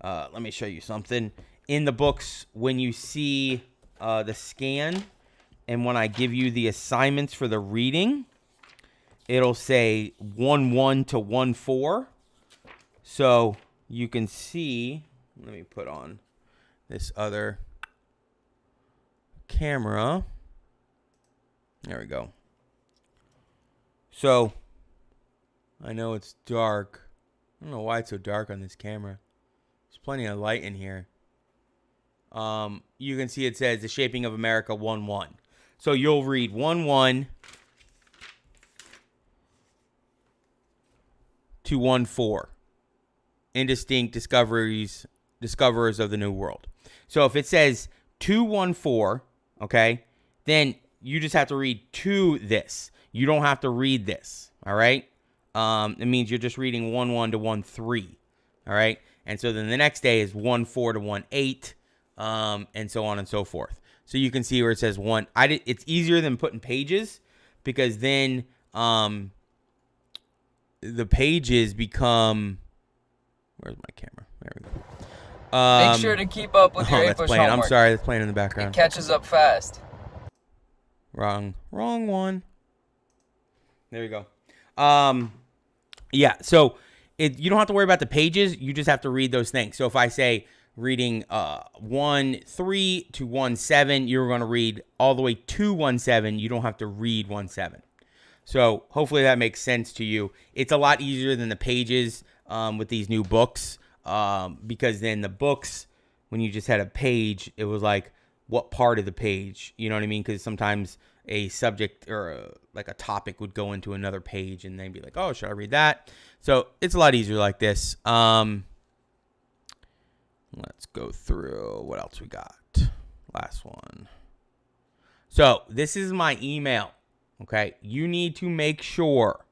let me show you something. In the books, when you see the scan, and when I give you the assignments for the reading, it'll say 1-1 to 1-4. So you can see, let me put on this other camera. There we go. So I know it's dark. I don't know why it's so dark on this camera. There's plenty of light in here. You can see it says The Shaping of America 1-1. So you'll read 1-1 to 1-4. Indistinct discoverers of the New World. So if it says 2-1-4, okay, then you just have to read to this. You don't have to read this, all right? It means you're just reading 1-1 to 1-3, all right? And so then the next day is 1-4 to 1-8, and so on and so forth. So you can see where it says 1. It's easier than putting pages, because then the pages become... Where's my camera? There we go. Make sure to keep up with your APUSH homework. I'm sorry, that's playing in the background. It catches up fast. Wrong one. There we go. Yeah, so you don't have to worry about the pages. You just have to read those things. So if I say reading 1-3 to 1-7, you're going to read all the way to 1-7. You don't have to read 1-7. So hopefully that makes sense to you. It's a lot easier than the pages with these new books, because then the books, when you just had a page, it was like, what part of the page? You know what I mean? Because sometimes a subject or like a topic would go into another page, and they'd be like, oh, should I read that? So it's a lot easier like this. Let's go through what else we got. Last one. So this is my email. Okay. You need to make sure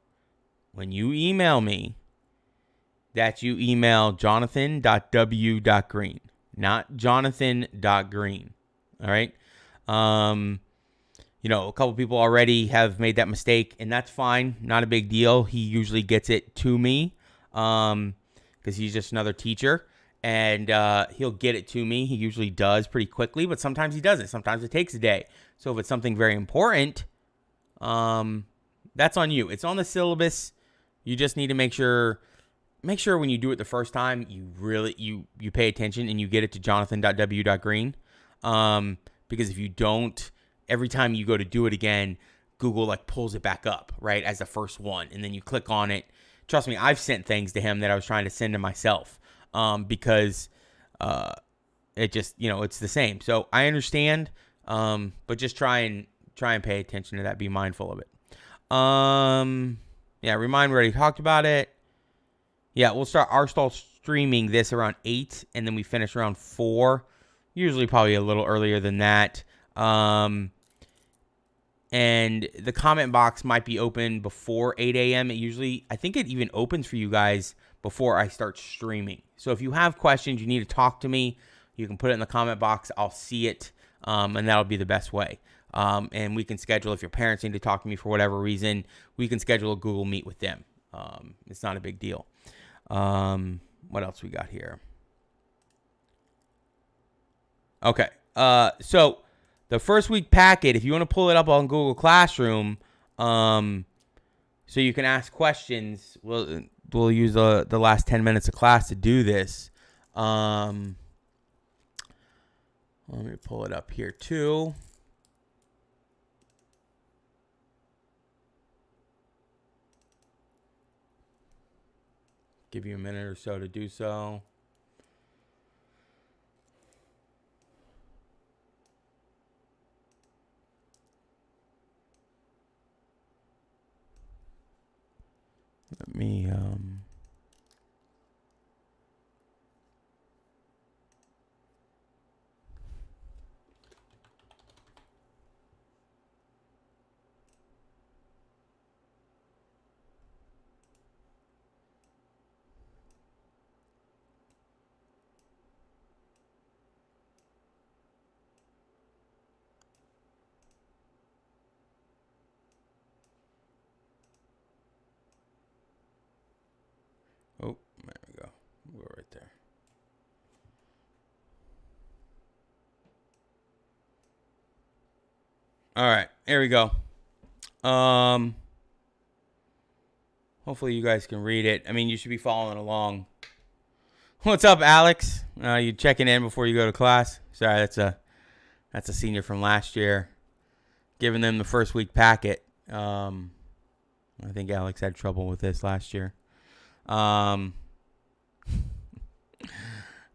when you email me that you email jonathan.w.green, not jonathan.green. All right. A couple people already have made that mistake, and that's fine. Not a big deal. He usually gets it to me because he's just another teacher, and he'll get it to me. He usually does pretty quickly, but sometimes he doesn't. Sometimes it takes a day. So if it's something very important, that's on you. It's on the syllabus. You just need to make sure when you do it the first time, you really you pay attention and you get it to jonathan.w.green. Because if you don't, every time you go to do it again, Google like pulls it back up, right, as the first one, and then you click on it. Trust me, I've sent things to him that I was trying to send to myself, because it just, it's the same. So I understand, but just try and pay attention to that. Be mindful of it. Yeah, remind, we already talked about it. Yeah, we'll start streaming this around 8, and then we finish around 4. Usually probably a little earlier than that. And and the comment box might be open before 8 a.m. I think it even opens for you guys before I start streaming. So if you have questions, you need to talk to me, you can put it in the comment box. I'll see it, and that'll be the best way. And we can schedule, if your parents need to talk to me for whatever reason, we can schedule a Google Meet with them. It's not a big deal. What else we got here? Okay. So the first week packet, if you want to pull it up on Google Classroom, so you can ask questions, we'll use the last 10 minutes of class to do this. Let me pull it up here too. Give you a minute or so to do so. Let me oh, there we go. We'll go right there. All right, here we go. Hopefully you guys can read it. I mean, you should be following along. What's up, Alex? You checking in before you go to class? Sorry, that's a senior from last year. Giving them the first week packet. I think Alex had trouble with this last year.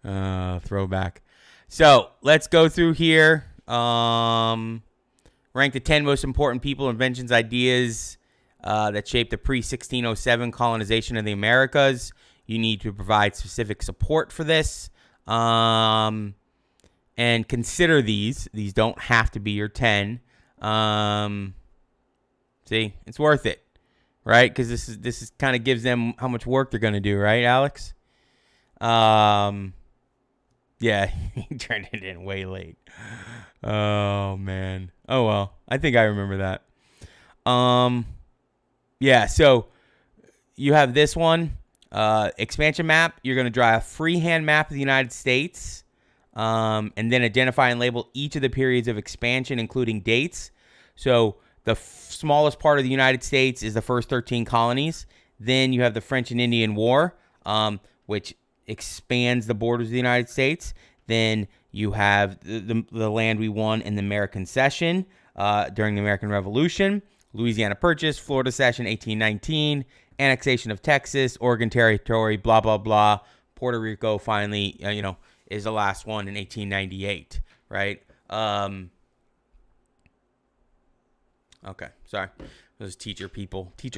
Throwback. So let's go through here. Rank the 10 most important people, inventions, ideas that shaped the pre-1607 colonization of the Americas. You need to provide specific support for this. And consider these. These don't have to be your 10. See, it's worth it. Right? Because this is kind of gives them how much work they're going to do, right, Alex? Yeah, he turned it in way late. Oh, man. Oh, well. I think I remember that. Yeah, so you have this one. Expansion map. You're going to draw a freehand map of the United States. And then identify and label each of the periods of expansion, including dates. So the smallest part of the United States is the first 13 colonies. Then you have the French and Indian War, which expands the borders of the United States. Then you have the land we won in the American Cession during the American Revolution, Louisiana Purchase, Florida Cession, 1819, annexation of Texas, Oregon Territory, blah, blah, blah. Puerto Rico finally, is the last one in 1898, right? Okay, sorry. Those teacher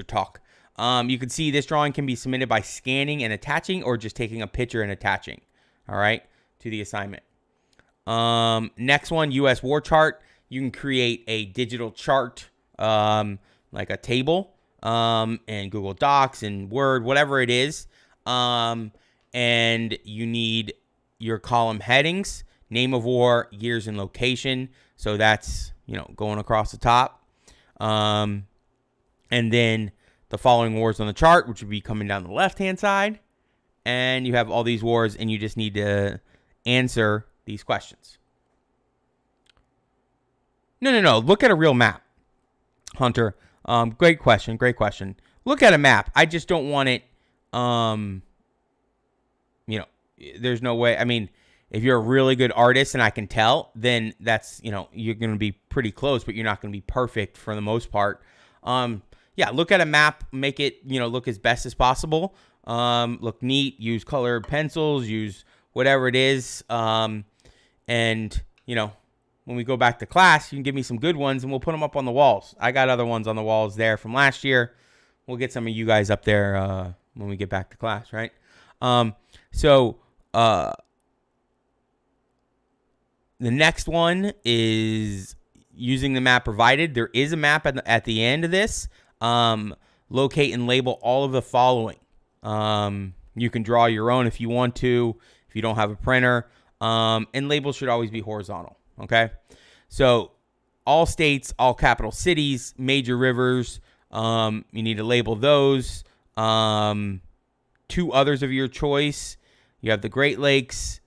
talk. You can see this drawing can be submitted by scanning and attaching or just taking a picture and attaching, all right, to the assignment. Next one, U.S. war chart. You can create a digital chart, like a table, in Google Docs and Word, whatever it is. And you need your column headings, name of war, years, and location. So that's, going across the top. And then the following wars on the chart, which would be coming down the left-hand side. And you have all these wars, and you just need to answer these questions. No. Look at a real map, Hunter. Great question. Look at a map. I just don't want it, there's no way. I mean, if you're a really good artist and I can tell, then that's, you're going to be pretty close, but you're not going to be perfect for the most part. Yeah, look at a map, make it, look as best as possible. Look neat, use colored pencils, use whatever it is. And, when we go back to class, you can give me some good ones and we'll put them up on the walls. I got other ones on the walls there from last year. We'll get some of you guys up there when we get back to class, right? The next one is using the map provided. There is a map at the end of this. Locate and label all of the following. You can draw your own if you want to, if you don't have a printer. And labels should always be horizontal, okay? So all states, all capital cities, major rivers, you need to label those. 2 others of your choice. You have the Great Lakes,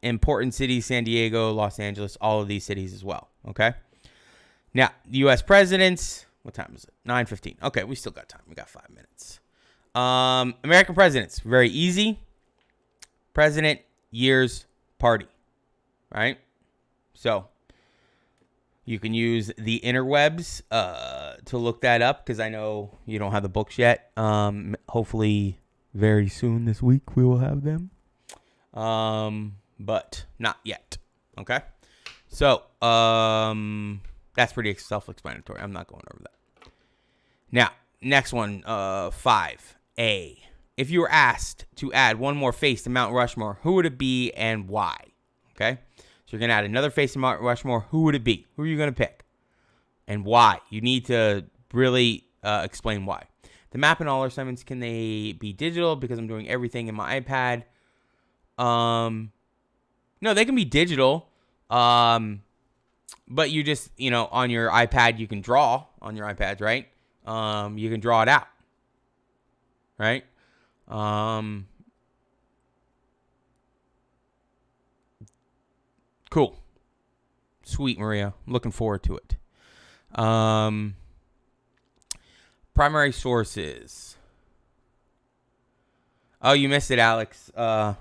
important cities, San Diego, Los Angeles, all of these cities as well, okay? Now, the U.S. presidents, what time is it? 9:15. Okay, we still got time. We got 5 minutes. American presidents, very easy. President, years, party, right? So you can use the interwebs to look that up, because I know you don't have the books yet. Hopefully very soon this week we will have them. But not yet. Okay? So, that's pretty self-explanatory. I'm not going over that. Now, next one, 5A. If you were asked to add one more face to Mount Rushmore, who would it be and why? Okay? So you're going to add another face to Mount Rushmore. Who would it be? Who are you going to pick? And why? You need to really explain why. The map and all our assignments, can they be digital? Because I'm doing everything in my iPad. No, they can be digital. But you just, on your iPad, you can draw on your iPads, right? You can draw it out, right? Cool. Sweet, Maria. Looking forward to it. Primary sources. Oh, you missed it, Alex. Oh,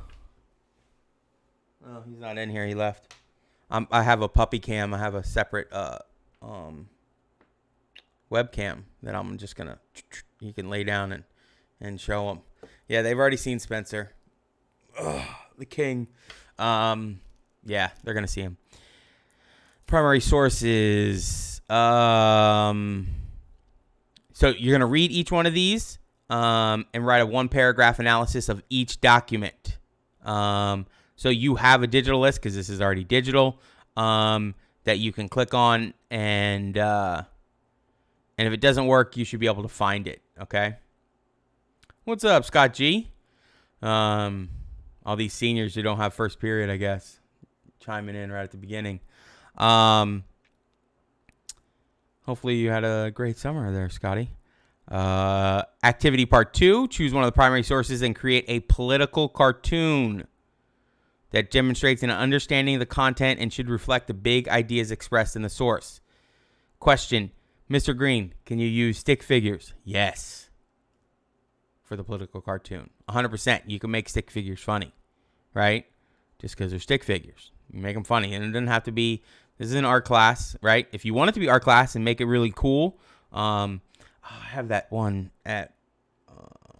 he's not in here. He left. I have a puppy cam. I have a separate webcam that I'm just gonna. You can lay down and show them. Yeah, they've already seen Spencer. Ugh, the king. Yeah, they're gonna see him. Primary sources. So you're gonna read each one of these and write a 1-paragraph analysis of each document. So you have a digital list, because this is already digital, that you can click on, and if it doesn't work, you should be able to find it. Okay. What's up, Scott G? All these seniors who don't have first period, I guess, chiming in right at the beginning. Hopefully you had a great summer there, Scotty. Activity part 2, choose one of the primary sources and create a political cartoon that demonstrates an understanding of the content and should reflect the big ideas expressed in the source. Question, Mr. Green, can you use stick figures? Yes. For the political cartoon. 100%. You can make stick figures funny, right? Just because they're stick figures. You make them funny. And it doesn't have to be, this is an art class, right? If you want it to be art class and make it really cool, I have that one that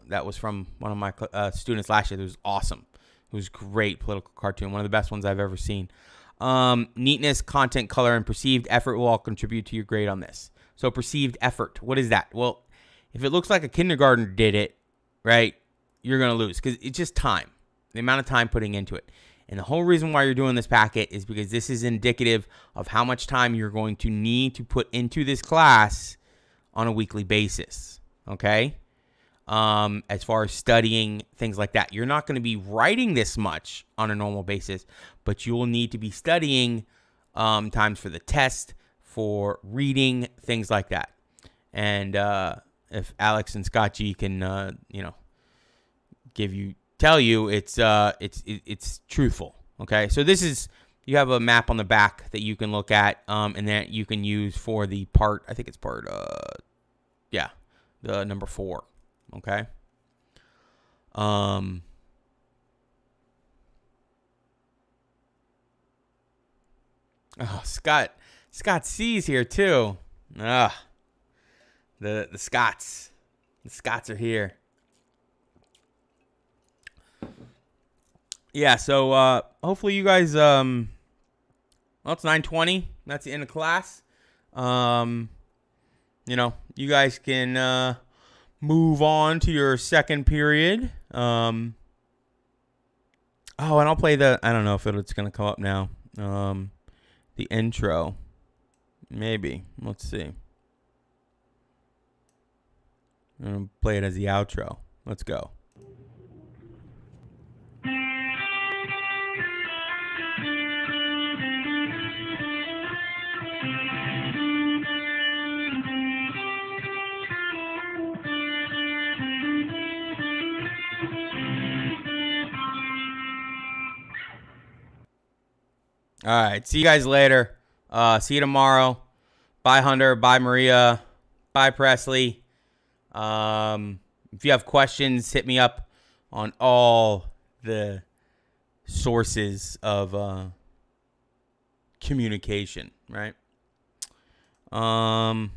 was from one of my students last year that was awesome. It was great political cartoon. One of the best ones I've ever seen. Neatness, content, color, and perceived effort will all contribute to your grade on this. So perceived effort, what is that? Well, if it looks like a kindergartner did it, right, you're going to lose, because it's just time. The amount of time putting into it. And the whole reason why you're doing this packet is because this is indicative of how much time you're going to need to put into this class on a weekly basis, okay? As far as studying, things like that. You're not going to be writing this much on a normal basis, but you will need to be studying times for the test, for reading, things like that. And if Alex and Scott G can, tell you it's truthful. Okay, so this is, you have a map on the back that you can look at, and that you can use for the part. I think it's part. The number 4. Okay. Oh, Scott C's here too. The Scots. The Scots are here. Yeah, so hopefully you guys well, it's 9:20. That's the end of class. You guys can move on to your second period. And I'll play I don't know if it's going to come up now. The intro. Maybe. Let's see. I'm going to play it as the outro. Let's go. All right. See you guys later. See you tomorrow. Bye, Hunter. Bye, Maria. Bye, Presley. If you have questions, hit me up on all the sources of communication, right? Yeah,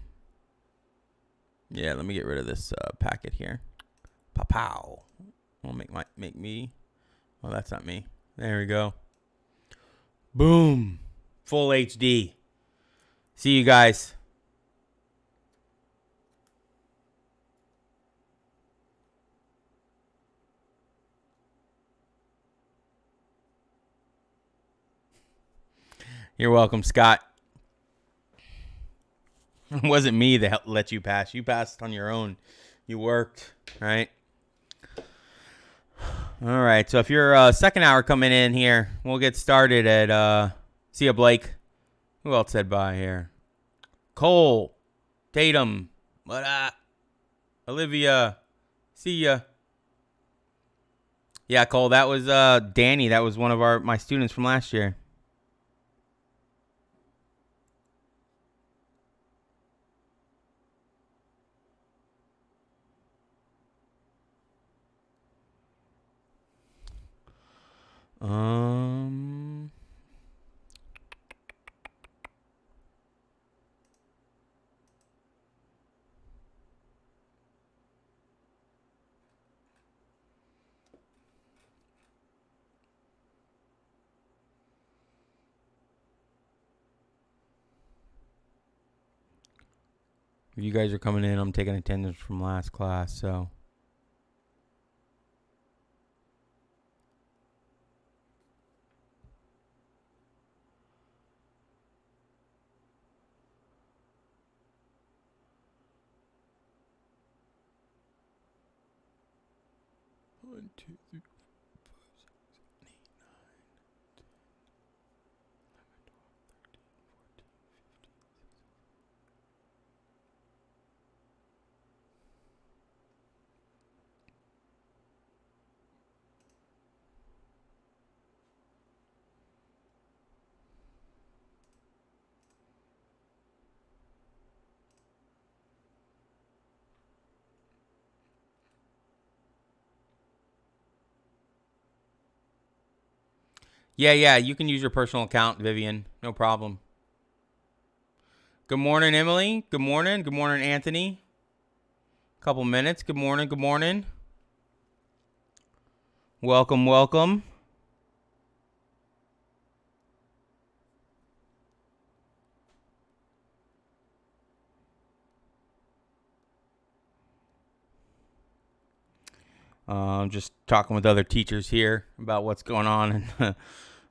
let me get rid of this packet here. Pow. I'll make me. Oh, that's not me. There we go. Boom. Full HD. See you guys. You're welcome, Scott. It wasn't me that let you pass. You passed on your own. You worked, right? All right. So if you're second hour coming in here, we'll get started at see ya, Blake. Who else said bye here? Cole, Tatum, what up? Olivia, see ya. Yeah, Cole, that was Danny. That was one of my students from last year. If you guys are coming in, I'm taking attendance from last class, so. One, two, three, 4, 5, 6, 7, 8, 9, 10, 11, 12, 13, 14, 15, 16. Yeah, you can use your personal account, Vivian. No problem. Good morning, Emily. Good morning. Good morning, Anthony. Couple minutes. Good morning. Good morning. Welcome, welcome. Just talking with other teachers here about what's going on in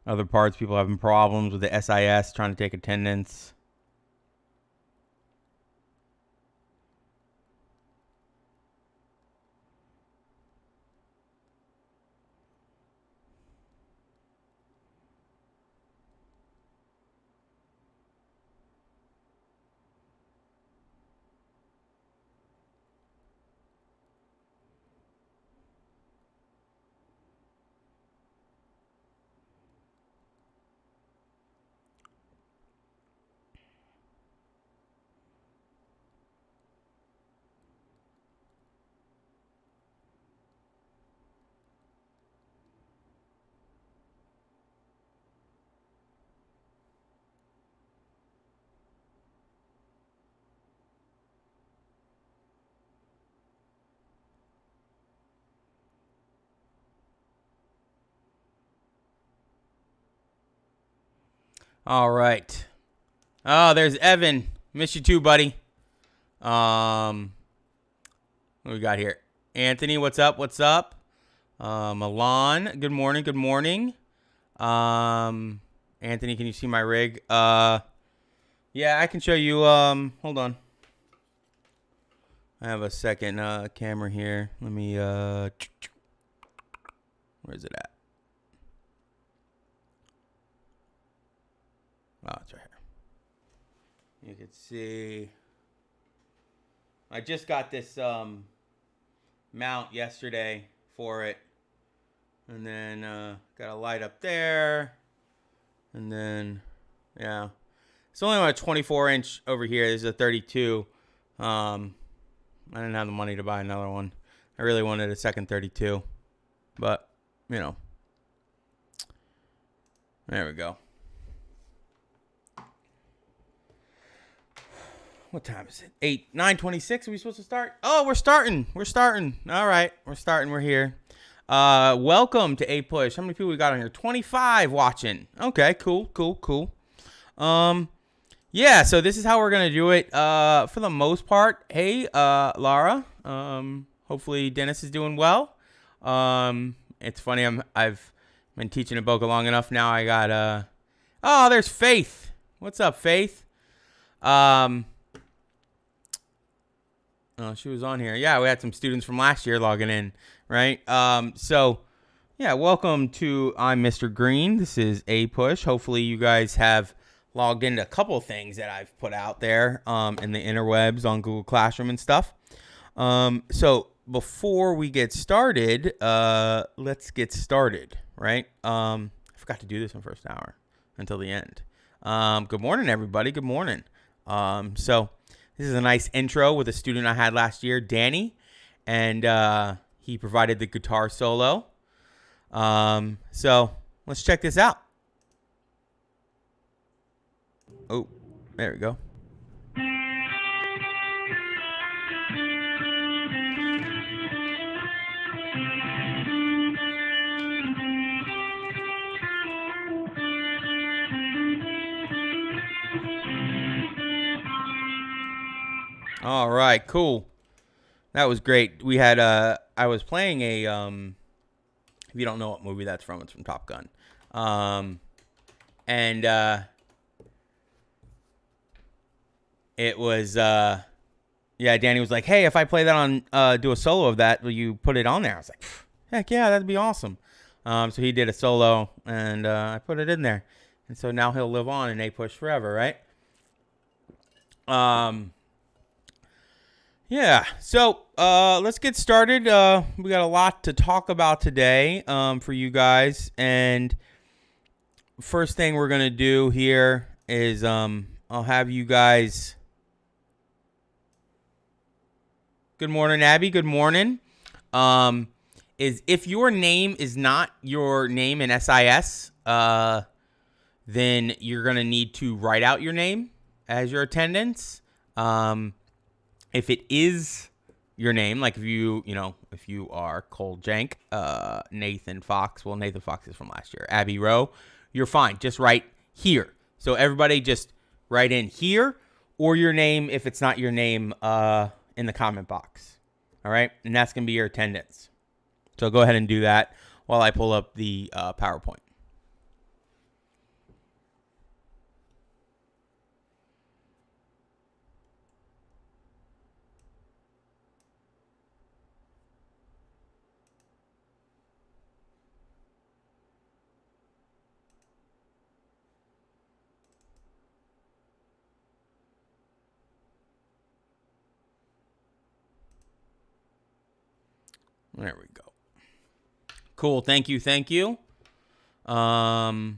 other parts. People having problems with the SIS, trying to take attendance. All right. Oh, there's Evan. Miss you too, buddy. What we got here? Anthony, what's up? What's up? Milan, good morning. Good morning. Anthony, can you see my rig? Yeah, I can show you. Hold on. I have a second camera here. Let me. Where is it at? Oh, it's right here. You can see. I just got this mount yesterday for it, and then got a light up there, and then yeah, it's only on a 24-inch over here. This is a 32. I didn't have the money to buy another one. I really wanted a second 32, but you know, there we go. What time is it? 9:26. Are we supposed to start? Oh, we're starting. All right, we're starting. We're here. Welcome to A Push. How many people we got on here? 25 watching. Okay, cool. Yeah, so this is how we're gonna do it. For the most part. Hey, Lara. Hopefully Dennis is doing well. It's funny. I've been teaching at Boca long enough now. I got oh, there's Faith. What's up, Faith? Oh, she was on here. Yeah, we had some students from last year logging in, right? So, yeah, welcome to I'm Mr. Green. This is A Push. Hopefully you guys have logged into a couple of things that I've put out there in the interwebs on Google Classroom and stuff. So before we get started, let's get started, right? I forgot to do this in the first hour until the end. Good morning, everybody. Good morning. So this is a nice intro with a student I had last year, Danny, and he provided the guitar solo. So let's check this out. Oh, there we go. All right, cool. That was great. We had I was playing a if you don't know what movie that's from, it's from Top Gun. And it was yeah, Danny was like, "Hey, if I play that on do a solo of that, will you put it on there?" I was like, "Heck yeah, that'd be awesome." So he did a solo and I put it in there. And so now he'll live on in A Push forever, right? Yeah, so let's get started. We got a lot to talk about today for you guys. And first thing we're going to do here is I'll have you guys. Good morning, Abby. Good morning. Is if your name is not your name in SIS, then you're going to need to write out your name as your attendance. If it is your name, like if you are Cole Jank, Nathan Fox, well, Nathan Fox is from last year, Abby Rowe, you're fine. Just write here. So everybody just write in here or your name if it's not your name in the comment box. All right. And that's going to be your attendance. So go ahead and do that while I pull up the PowerPoint. There we go. Cool. Thank you. Oh,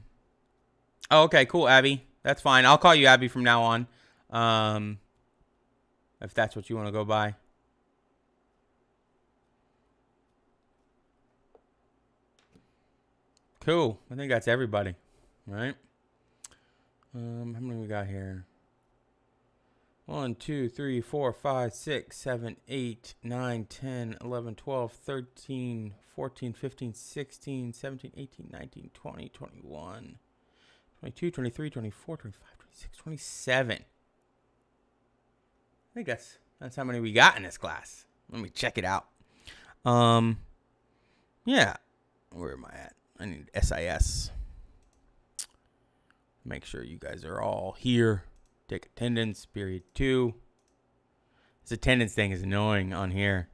okay, cool, Abby. That's fine. I'll call you Abby from now on. If that's what you want to go by. Cool. I think that's everybody. Right? How many we got here? 1, 2, 3, 4, 5, 6, 7, 8, 9, 10, 11, 12, 13, 14, 15, 16, 17, 18, 19, 20, 21, 22, 23, 24, 25, 26, 27. I think that's how many we got in this class. Let me check it out. Yeah. Where am I at? I need SIS. Make sure you guys are all here. Take attendance, period 2. This attendance thing is annoying on here.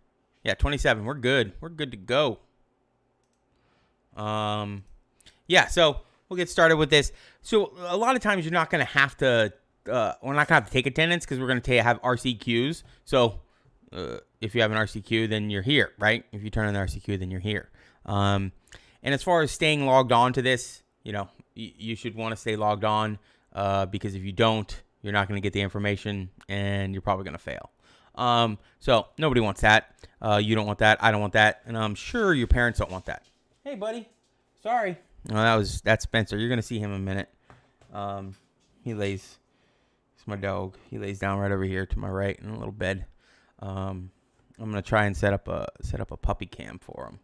Yeah, 27. We're good. We're good to go. Yeah, so we'll get started with this. So a lot of times you're not going to have to, we're not going to have to take attendance because we're going to have RCQs. So if you have an RCQ, then you're here, right? If you turn on the RCQ, then you're here. And as far as staying logged on to this, you know, you should want to stay logged on because if you don't, you're not going to get the information and you're probably going to fail. So nobody wants that. You don't want that. I don't want that. And I'm sure your parents don't want that. Hey, buddy. Sorry. No, that's Spencer. You're going to see him in a minute. It's my dog. He lays down right over here to my right in a little bed. I'm going to try and set up a puppy cam for him,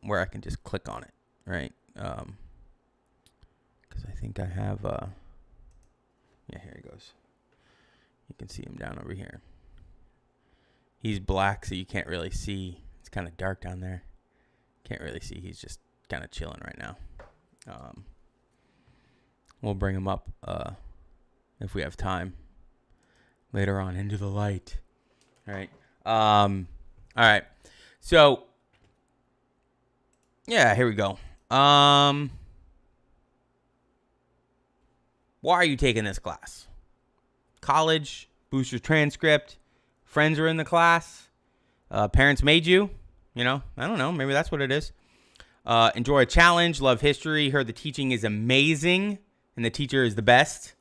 where I can just click on it, right? Because I think I have, yeah, here he goes. You can see him down over here. He's black, so you can't really see. It's kind of dark down there. Can't really see. He's just kind of chilling right now. We'll bring him up if we have time later on into the light. All right. All right. So, yeah, here we go. Why are you taking this class? College, boost your transcript, friends are in the class, parents made you, you know, I don't know, maybe that's what it is. Enjoy a challenge, love history, heard the teaching is amazing, and the teacher is the best.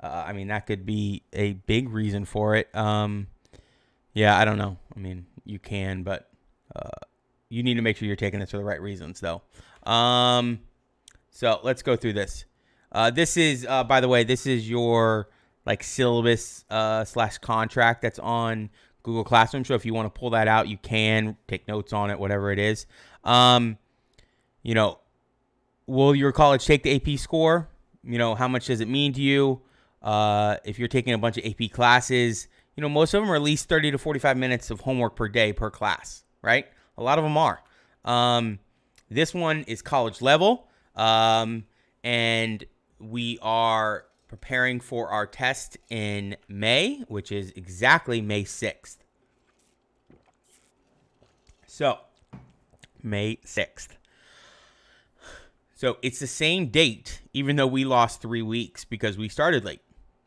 I mean, that could be a big reason for it. Yeah, I don't know. I mean, you can, but you need to make sure you're taking this for the right reasons, though. So let's go through this. This is, by the way, this is your like syllabus / contract that's on Google Classroom. So if you want to pull that out, you can take notes on it, whatever it is. You know, will your college take the AP score? You know, how much does it mean to you? If you're taking a bunch of AP classes, you know, most of them are at least 30 to 45 minutes of homework per day per class, right? A lot of them are. This one is college level, and we are preparing for our test in May, which is exactly May 6th. So, May 6th. So, it's the same date, even though we lost 3 weeks because we started late.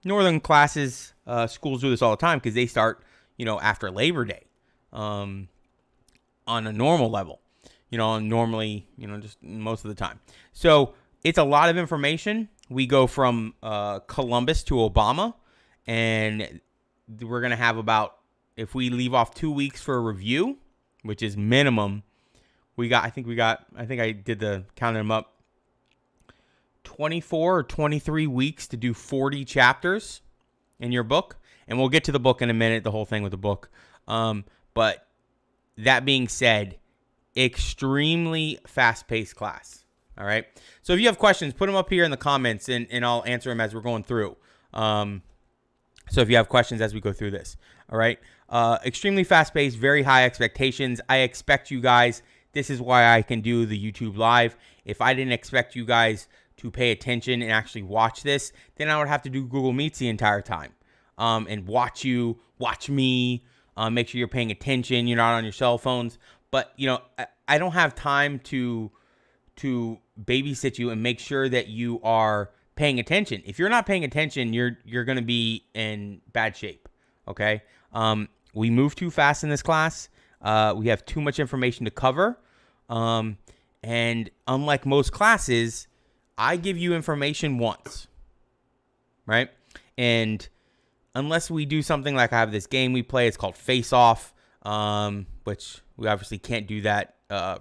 Northern classes, schools do this all the time because they start, you know, after Labor Day on a normal level, you know, normally, you know, just most of the time. So, it's a lot of information. We go from Columbus to Obama, and we're going to have about, if we leave off 2 weeks for a review, which is minimum, I think I did counting them up, 24 or 23 weeks to do 40 chapters in your book. And we'll get to the book in a minute, the whole thing with the book. But that being said, extremely fast-paced class. All right. So if you have questions, put them up here in the comments, and I'll answer them as we're going through. So if you have questions as we go through this. All right. Extremely fast-paced, very high expectations. I expect you guys, this is why I can do the YouTube live. If I didn't expect you guys to pay attention and actually watch this, then I would have to do Google Meets the entire time. And watch me, make sure you're paying attention, you're not on your cell phones. But, you know, I don't have time to babysit you and make sure that you are paying attention. If you're not paying attention, you're going to be in bad shape. Okay. We move too fast in this class. We have too much information to cover. And unlike most classes, I give you information once, right? And unless we do something like I have this game we play, it's called Face Off, which we obviously can't do that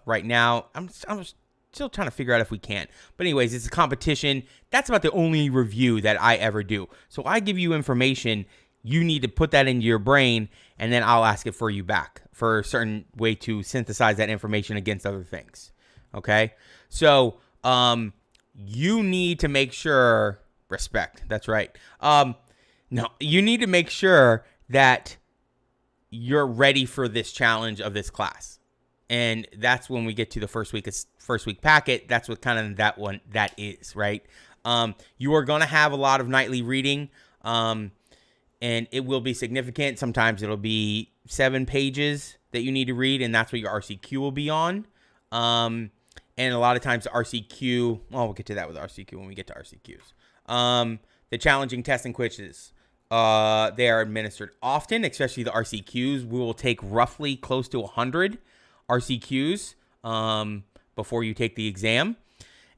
right now. I'm still trying to figure out if we can. But anyways, it's a competition. That's about the only review that I ever do. So I give you information. You need to put that into your brain, and then I'll ask it for you back for a certain way to synthesize that information against other things. Okay? So you need to make sure, respect, that's right. No, you need to make sure that you're ready for this challenge of this class. And that's when we get to the first week packet. That's what kind of that is, right? You are going to have a lot of nightly reading. And it will be significant. Sometimes it'll be 7 pages that you need to read, and that's what your RCQ will be on. And a lot of times the RCQ, well, we'll get to that with RCQ when we get to RCQs. The challenging tests and quizzes, they are administered often, especially the RCQs. We will take roughly close to 100 RCQs before you take the exam.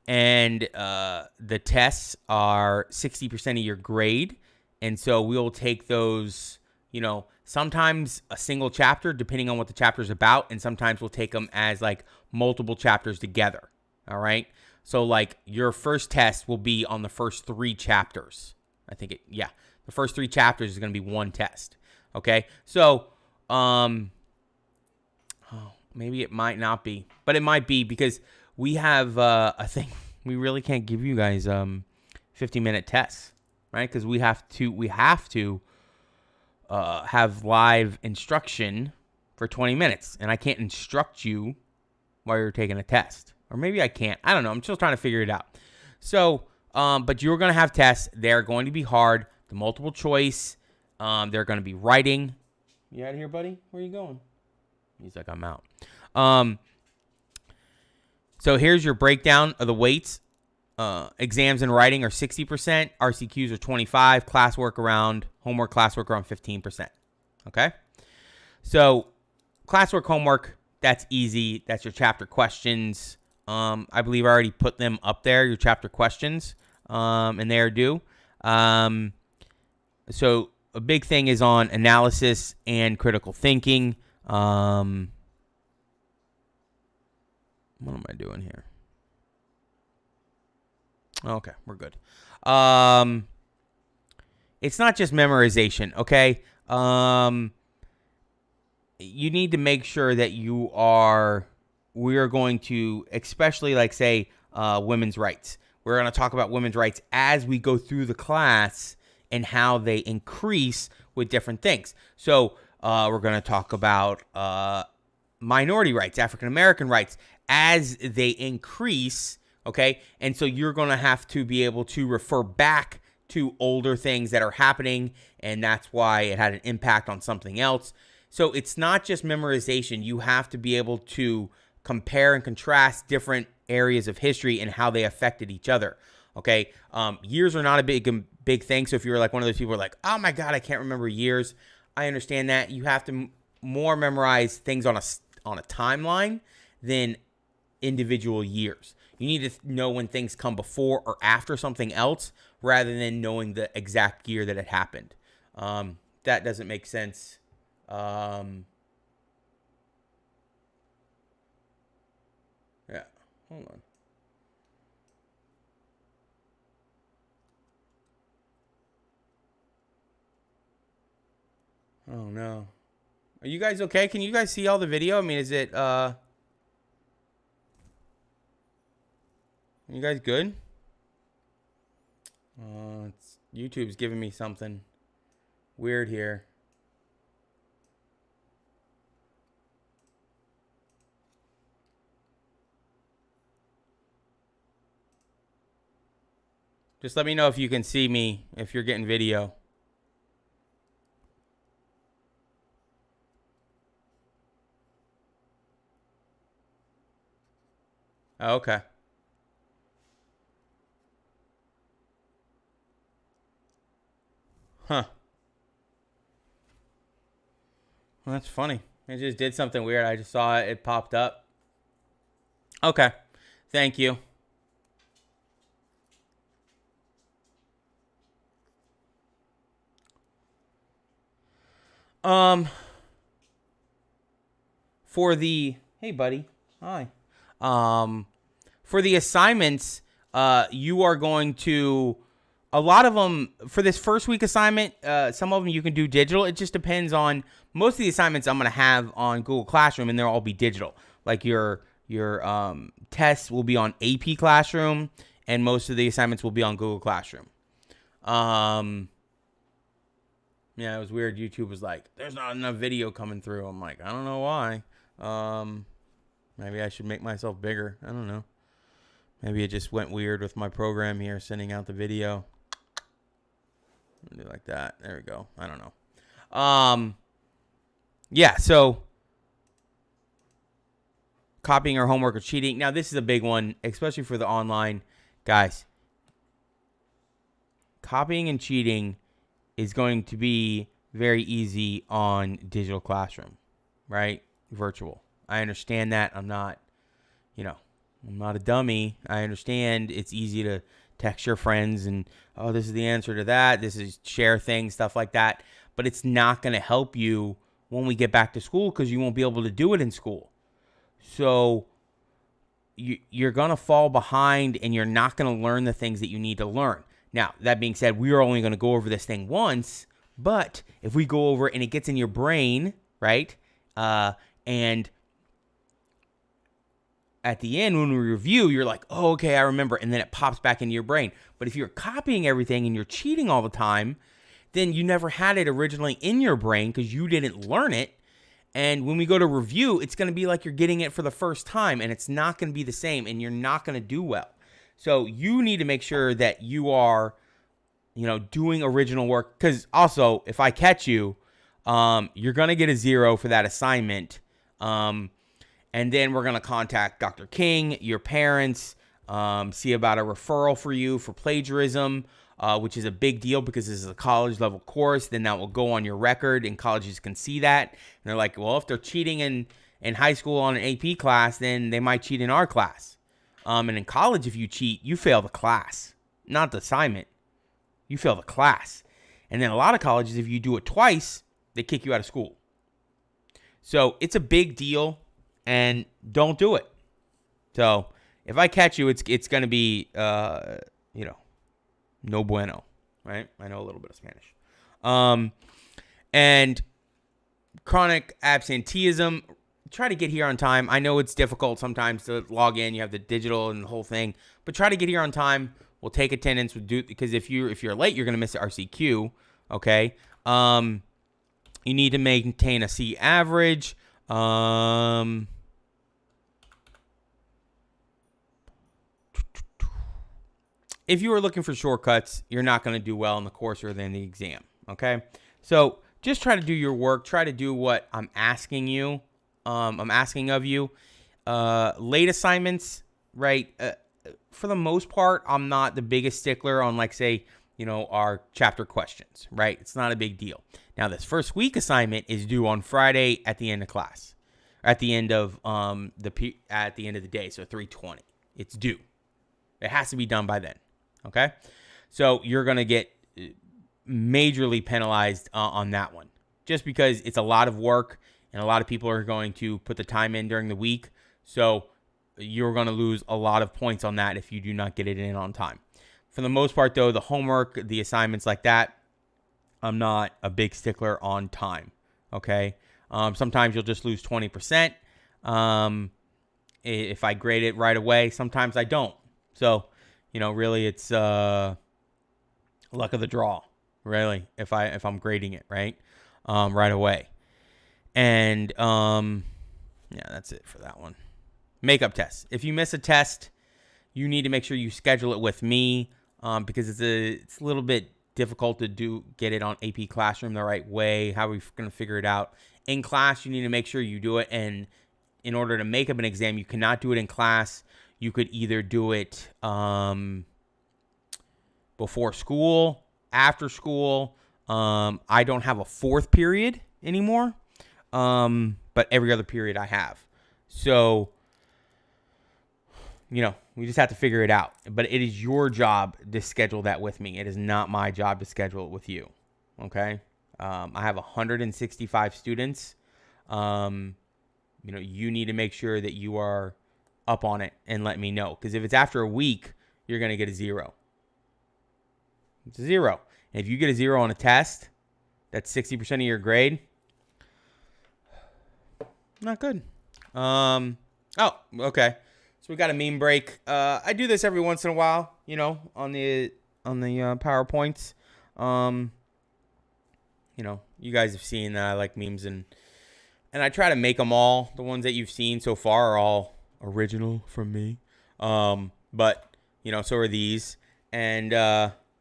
And the tests are 60% of your grade. And so we'll take those, sometimes a single chapter, depending on what the chapter is about. And sometimes we'll take them as like multiple chapters together. All right. So like your first test will be on the first 3 chapters. The first 3 chapters is going to be one test. Okay. So, maybe it might not be, but it might be because we have a thing. We really can't give you guys 50-minute tests. Right, because we have to have live instruction for 20 minutes, and I can't instruct you while you're taking a test, or maybe I can't. I don't know. I'm still trying to figure it out. So, but you're going to have tests. They're going to be hard. The multiple choice. They're going to be writing. You out of here, buddy? Where are you going? He's like, I'm out. So here's your breakdown of the weights. Exams and writing are 60%, RCQs are 25%, homework classwork around 15%. Okay? So, classwork, homework, that's easy. That's your chapter questions. I believe I already put them up there, your chapter questions, and they are due. So, a big thing is on analysis and critical thinking. What am I doing here? Okay, we're good. It's not just memorization, okay? You need to make sure that we are going to, especially like say, women's rights. We're going to talk about women's rights as we go through the class and how they increase with different things. So we're going to talk about minority rights, African American rights, as they increase. Okay, and so you're going to have to be able to refer back to older things that are happening, and that's why it had an impact on something else. So it's not just memorization. You have to be able to compare and contrast different areas of history and how they affected each other. Okay, years are not a big thing. So if you're like one of those people who are like, oh my God, I can't remember years. I understand that. You have to more memorize things on a timeline than individual years. You need to know when things come before or after something else rather than knowing the exact year that it happened. That doesn't make sense. Yeah, hold on. Oh, no. Are you guys okay? Can you guys see all the video? I mean, is it... You guys good? YouTube's giving me something weird here. Just let me know if you can see me, if you're getting video. Oh, okay. Huh. Well, that's funny. It just did something weird. I just saw it. It popped up. Okay. Thank you. For the... Hey, buddy. Hi. For the assignments, you are going to... A lot of them, for this first week assignment, some of them you can do digital. It just depends on, most of the assignments I'm going to have on Google Classroom, and they'll all be digital. Like your tests will be on AP Classroom, and most of the assignments will be on Google Classroom. Yeah, it was weird. YouTube was like, there's not enough video coming through. I'm like, I don't know why. Maybe I should make myself bigger. I don't know. Maybe it just went weird with my program here, sending out the video. Do like that. There we go. I don't know. Yeah, so copying our homework or cheating. Now, this is a big one, especially for the online guys. Copying and cheating is going to be very easy on digital classroom, right? Virtual. I understand that. I'm not a dummy. I understand it's easy to text your friends and, oh, this is the answer to that. This is share things, stuff like that. But it's not going to help you when we get back to school because you won't be able to do it in school. So you're going to fall behind and you're not going to learn the things that you need to learn. Now, that being said, we are only going to go over this thing once. But if we go over and it gets in your brain, right, and at the end when we review, you're like, oh, okay, I remember, and then it pops back into your brain. But if you're copying everything and you're cheating all the time, then you never had it originally in your brain because you didn't learn it. And when we go to review, it's going to be like you're getting it for the first time, and it's not going to be the same, and you're not going to do well. So you need to make sure that you are, doing original work. Because also, if I catch you, you're going to get a 0 for that assignment. And then we're going to contact Dr. King, your parents, see about a referral for you for plagiarism, which is a big deal because this is a college level course. Then that will go on your record and colleges can see that. And they're like, well, if they're cheating in high school on an AP class, then they might cheat in our class. And in college, if you cheat, you fail the class, not the assignment. You fail the class. And then a lot of colleges, if you do it twice, they kick you out of school. So it's a big deal, and don't do it. So if I catch you, it's going to be, no bueno, right? I know a little bit of Spanish. And chronic absenteeism. Try to get here on time. I know it's difficult sometimes to log in. You have the digital and the whole thing, but try to get here on time. We'll take attendance. We'll do because if you're late, you're gonna miss the RCQ. Okay. You need to maintain a C average. If you are looking for shortcuts, you're not gonna do well in the course or in the exam. Okay. So just try to do your work. Try to do what I'm asking you. I'm asking of you. Late assignments, right? For the most part, I'm not the biggest stickler on, like, say, our chapter questions, right? It's not a big deal. Now, this first week assignment is due on Friday at the end of class, at the end of at the end of the day, so 3:20. It's due. It has to be done by then. Okay, so you're gonna get majorly penalized on that one, just because it's a lot of work. And a lot of people are going to put the time in during the week. So you're going to lose a lot of points on that if you do not get it in on time. For the most part, though, the homework, the assignments like that, I'm not a big stickler on time. Okay. Sometimes you'll just lose 20%. If I grade it right away, sometimes I don't. So, really it's luck of the draw, really, if I'm grading it right away. And, yeah, that's it for that one. Makeup tests. If you miss a test, you need to make sure you schedule it with me because it's a little bit difficult to get it on AP Classroom the right way. How are we going to figure it out? In class, you need to make sure you do it. And in order to make up an exam, you cannot do it in class. You could either do it before school, after school. I don't have a fourth period anymore. But every other period I have. So, we just have to figure it out. But it is your job to schedule that with me. It is not my job to schedule it with you. Okay? I have 165 students. You need to make sure that you are up on it and let me know. Because if it's after a week, you're going to get a 0. It's a 0. And if you get a 0 on a test, that's 60% of your grade. Not good. Oh, okay. So we got a meme break. I do this every once in a while, on the PowerPoints. You guys have seen that I like memes and I try to make them all. The ones that you've seen so far are all original from me. But so are these. And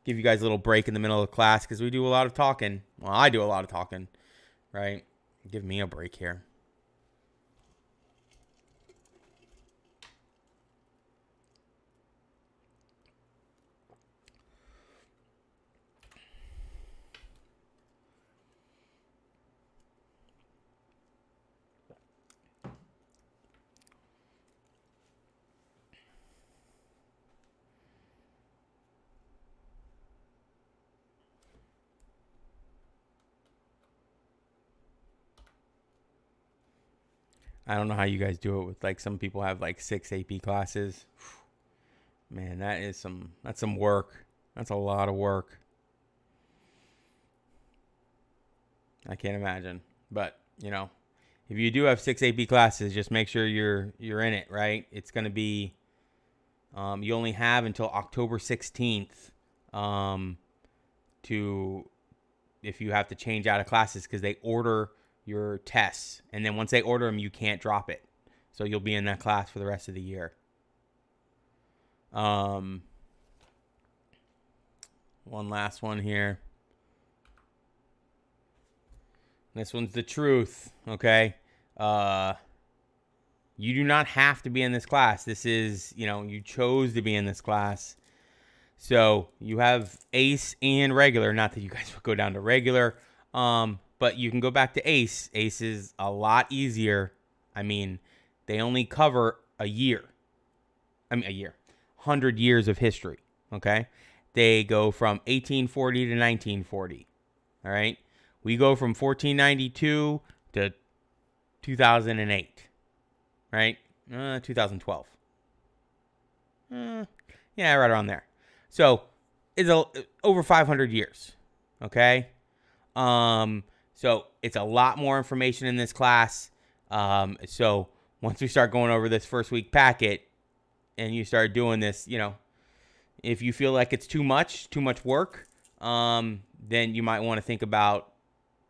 give you guys a little break in the middle of class because we do a lot of talking. Well, I do a lot of talking, right? Give me a break here. I don't know how you guys do it with, like, some people have like 6 AP classes. Man, that's some work. That's a lot of work. I can't imagine. But, you know, if you do have 6 AP classes, just make sure you're in it, right? It's going to be you only have until October 16th to, if you have to change out of classes, because they order your tests, and then once they order them, you can't drop it, so you'll be in that class for the rest of the year. One last one here. This one's the truth, okay? You do not have to be in this class. This is, you know, you chose to be in this class. So you have ACE and regular. Not that you guys would go down to regular, but you can go back to ACE. ACE is a lot easier. I mean, they only cover a year. 100 years of history, okay? They go from 1840 to 1940, all right? We go from 1492 to 2008, right? 2012. Yeah, right around there. So it's over 500 years, okay? So it's a lot more information in this class. So once we start going over this first week packet and you start doing this, you know, if you feel like it's too much work, then you might want to think about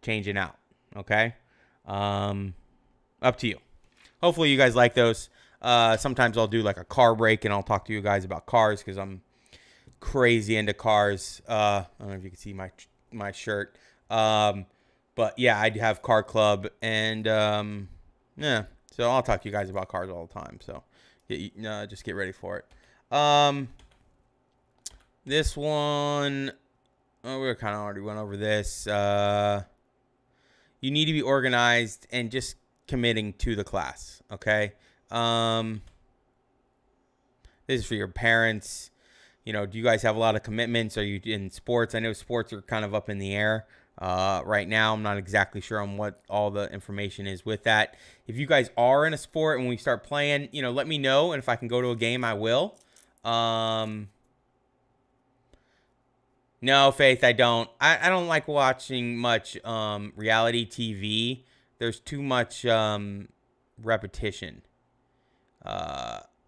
changing out, okay? Up to you. Hopefully you guys like those. Sometimes I'll do like a car break and I'll talk to you guys about cars because I'm crazy into cars. I don't know if you can see my shirt. But yeah, I have car club and yeah, so I'll talk to you guys about cars all the time. So just get ready for it. This one, we kind of already went over this. You need to be organized and just committing to the class, okay? This is for your parents. You know, do you guys have a lot of commitments? Are you in sports? I know sports are kind of up in the air right now. I'm not exactly sure on what all the information is with that. If you guys are in a sport and we start playing, you know, let me know. And if I can go to a game, I will. No, Faith, I don't. I don't like watching much reality TV. There's too much repetition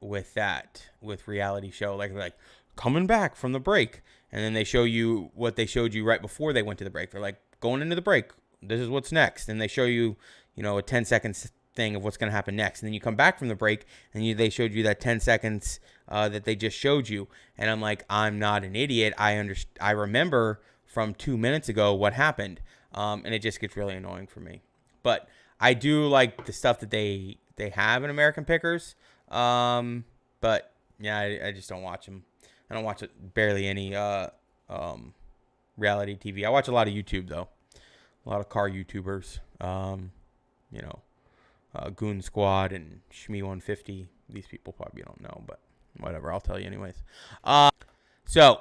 with that, with reality show. Like coming back from the break, and then they show you what they showed you right before they went to the break. They're like, going into the break, this is what's next. And they show you, you know, a 10-second thing of what's going to happen next. And then you come back from the break, and they showed you that 10 seconds that they just showed you. And I'm like, I'm not an idiot. I remember from 2 minutes ago what happened. And it just gets really annoying for me. But I do like the stuff that they have in American Pickers. But yeah, I just don't watch them. I don't watch barely any reality TV. I watch a lot of YouTube though, a lot of car YouTubers. You know, Goon Squad and Shmee 150. These people probably don't know, but whatever. I'll tell you anyways. So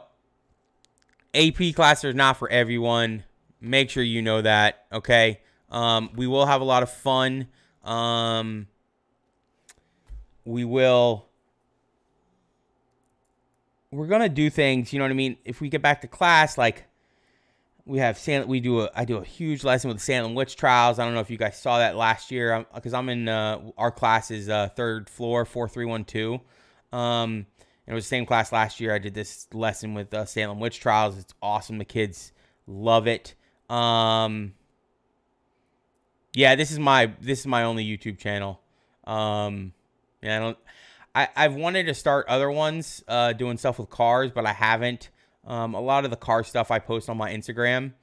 AP classes are not for everyone. Make sure you know that. Okay. We will have a lot of fun. We're going to do things, you know what I mean? If we get back to class, like I do a huge lesson with the Salem witch trials. I don't know if you guys saw that last year, because I'm in, our class is third floor, 4312. And it was the same class last year. I did this lesson with Salem witch trials. It's awesome. The kids love it. Yeah, this is my only YouTube channel. Yeah, I've wanted to start other ones, doing stuff with cars, but I haven't. A lot of the car stuff I post on my Instagram,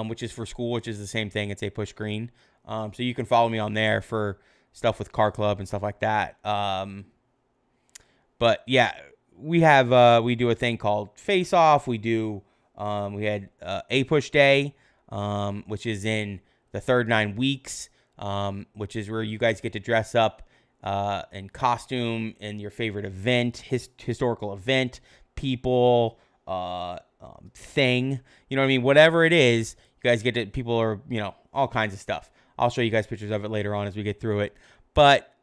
which is for school, which is the same thing. It's A Push Green. So you can follow me on there for stuff with Car Club and stuff like that. But yeah, we do a thing called Face Off. We had A Push Day, which is in the third 9 weeks, which is where you guys get to dress up in costume in your favorite event, historical event, people, thing. You know what I mean? Whatever it is, you guys get to, people are, all kinds of stuff. I'll show you guys pictures of it later on as we get through it. But,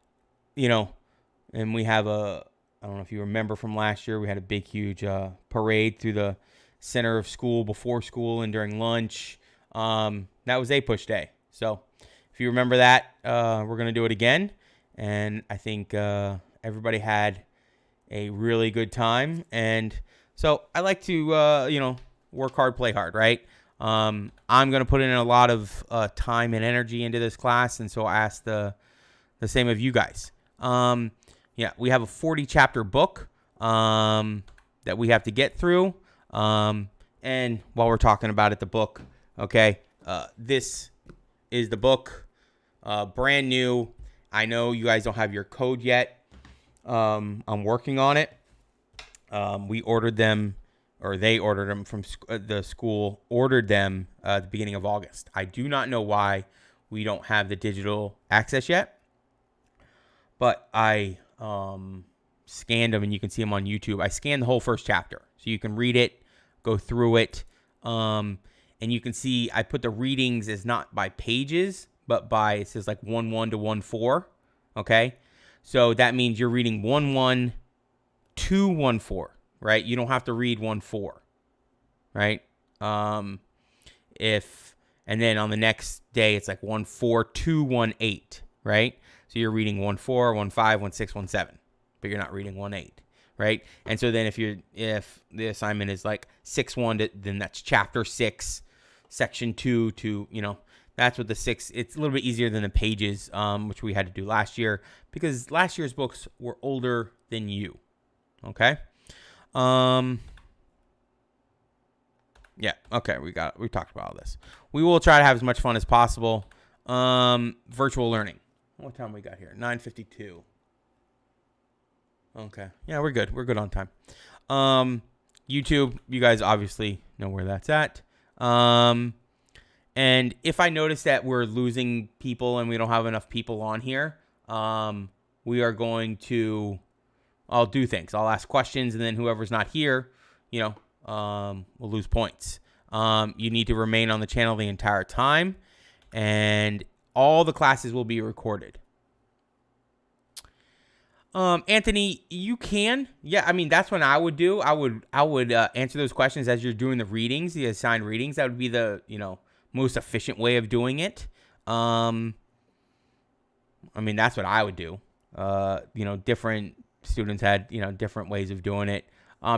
and we have I don't know if you remember from last year, we had a big, huge parade through the center of school, before school, and during lunch. That was A Push Day. So if you remember that, we're going to do it again. And I think everybody had a really good time. And so I like to, work hard, play hard, right? I'm going to put in a lot of time and energy into this class. And so I ask the same of you guys. We have a 40 chapter book that we have to get through. And while we're talking about it, the book, okay, this is the book, brand new. I know you guys don't have your code yet. I'm working on it. We ordered them, or they ordered them from the school, ordered them at the beginning of August. I do not know why we don't have the digital access yet, but I scanned them, and you can see them on YouTube. I scanned the whole first chapter, so you can read it, go through it, and you can see I put the readings as not by pages, but by, it says like 1-1 to 1-4, okay? So that means you're reading 1-1 to 1-4, right? You don't have to read 1-4, right? And then on the next day, it's like 1-4 to 1-8, right? So you're reading 1-4, 1-5, 1-6, 1-7, but you're not reading 1-8, right? And so then if the assignment is like 6-1, then that's chapter 6, section 2 to, that's what the 6, it's a little bit easier than the pages, which we had to do last year, because last year's books were older than you, okay? Yeah, okay, we talked about all this. We will try to have as much fun as possible. Virtual learning. What time we got here? 9:52. Okay. Yeah, we're good. We're good on time. YouTube, you guys obviously know where that's at. And if I notice that we're losing people and we don't have enough people on here, we are going to, I'll do things. I'll ask questions, and then whoever's not here, will lose points. You need to remain on the channel the entire time, and all the classes will be recorded. Anthony, you can. Yeah, I mean, that's what I would do. I would answer those questions as you're doing the readings, the assigned readings. That would be the, most efficient way of doing it. I mean, that's what I would do. Different students had, different ways of doing it.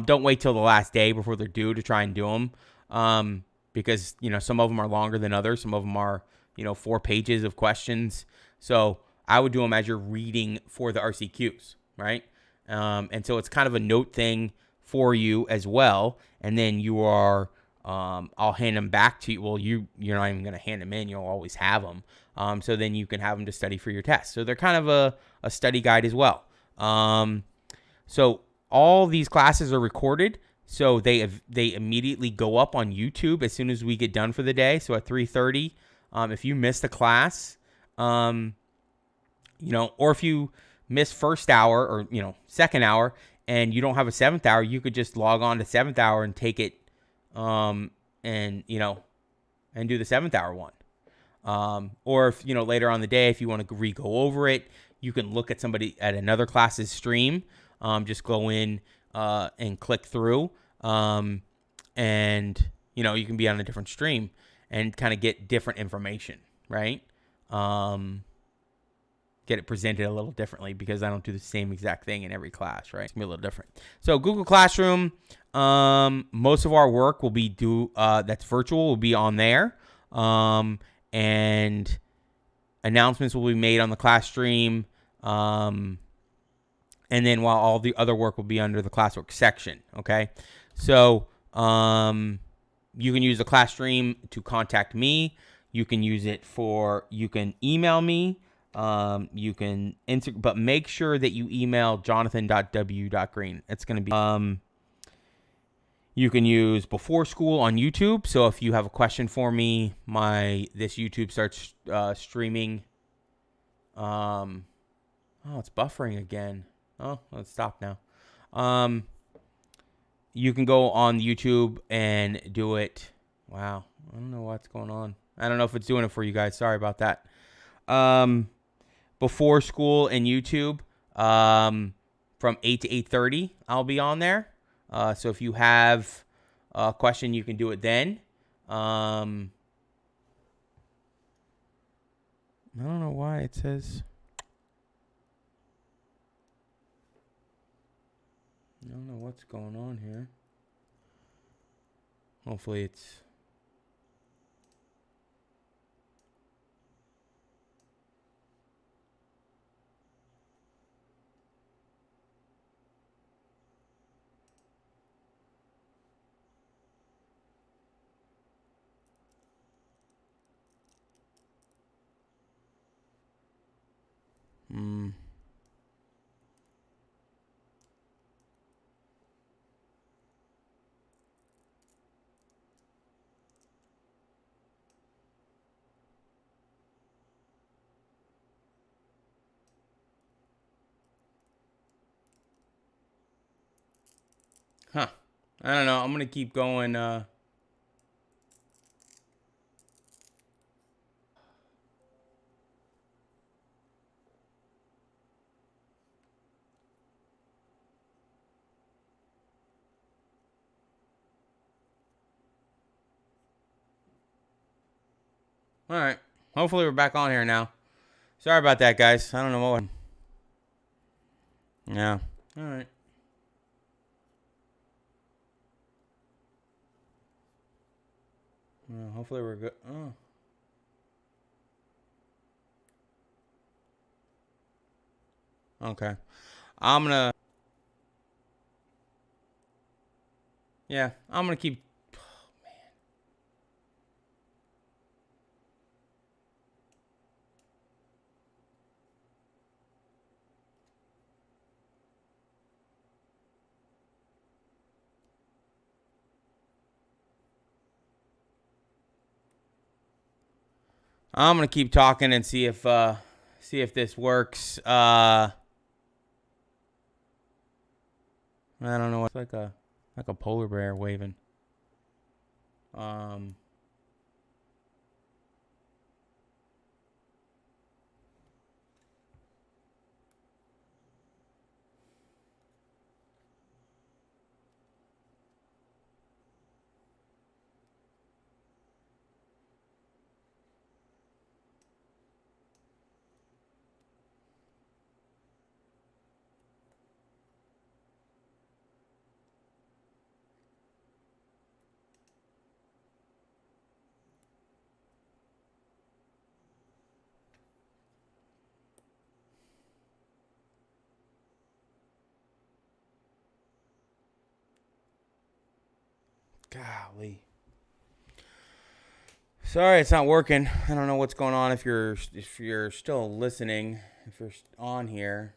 Don't wait till the last day before they're due to try and do them. Because, some of them are longer than others. Some of them are, 4 pages of questions. So I would do them as you're reading for the RCQs, right? And so it's kind of a note thing for you as well. And then you are, I'll hand them back to you. Well, you're not even going to hand them in. You'll always have them. So then you can have them to study for your test. So they're kind of a study guide as well. So all these classes are recorded. So they immediately go up on YouTube as soon as we get done for the day. So at 3:30, if you missed a class, or if you miss first hour or, second hour and you don't have a 7th hour, you could just log on to 7th hour and take it, and do the 7th hour one. Or if, later on in the day, if you want to go over it, you can look at somebody at another class's stream. Just go in, and click through, and, you can be on a different stream and kind of get different information, right? Get it presented a little differently, because I don't do the same exact thing in every class, right? It's gonna be a little different. So Google Classroom, most of our work will be that's virtual, will be on there. And announcements will be made on the class stream. And then while all the other work will be under the classwork section, okay? So You can use the class stream to contact me. You can use it you can email me. You can but make sure that you email jonathan.w.green. It's going to be, you can use Before School on YouTube. So if you have a question for me, this YouTube starts streaming. Oh, it's buffering again. Oh, let's stop now. You can go on YouTube and do it. Wow, I don't know what's going on. I don't know if it's doing it for you guys. Sorry about that. Before School and YouTube, from 8 to 8:30, I'll be on there. So if you have a question, you can do it then. I don't know why it says. I don't know what's going on here. Hopefully it's... Huh. I don't know. I'm going to keep going. All right. Hopefully we're back on here now. Sorry about that, guys. I don't know what... Yeah. All right. Well, hopefully we're good. Oh. Okay. I'm gonna... Yeah, I'm gonna keep... Oh, man. I'm gonna keep talking and see if this works. I don't know. It's like a polar bear waving. Golly. Sorry, it's not working. I don't know what's going on. If you're still listening, if you're on here.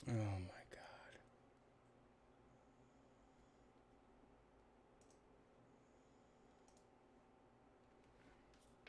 Oh my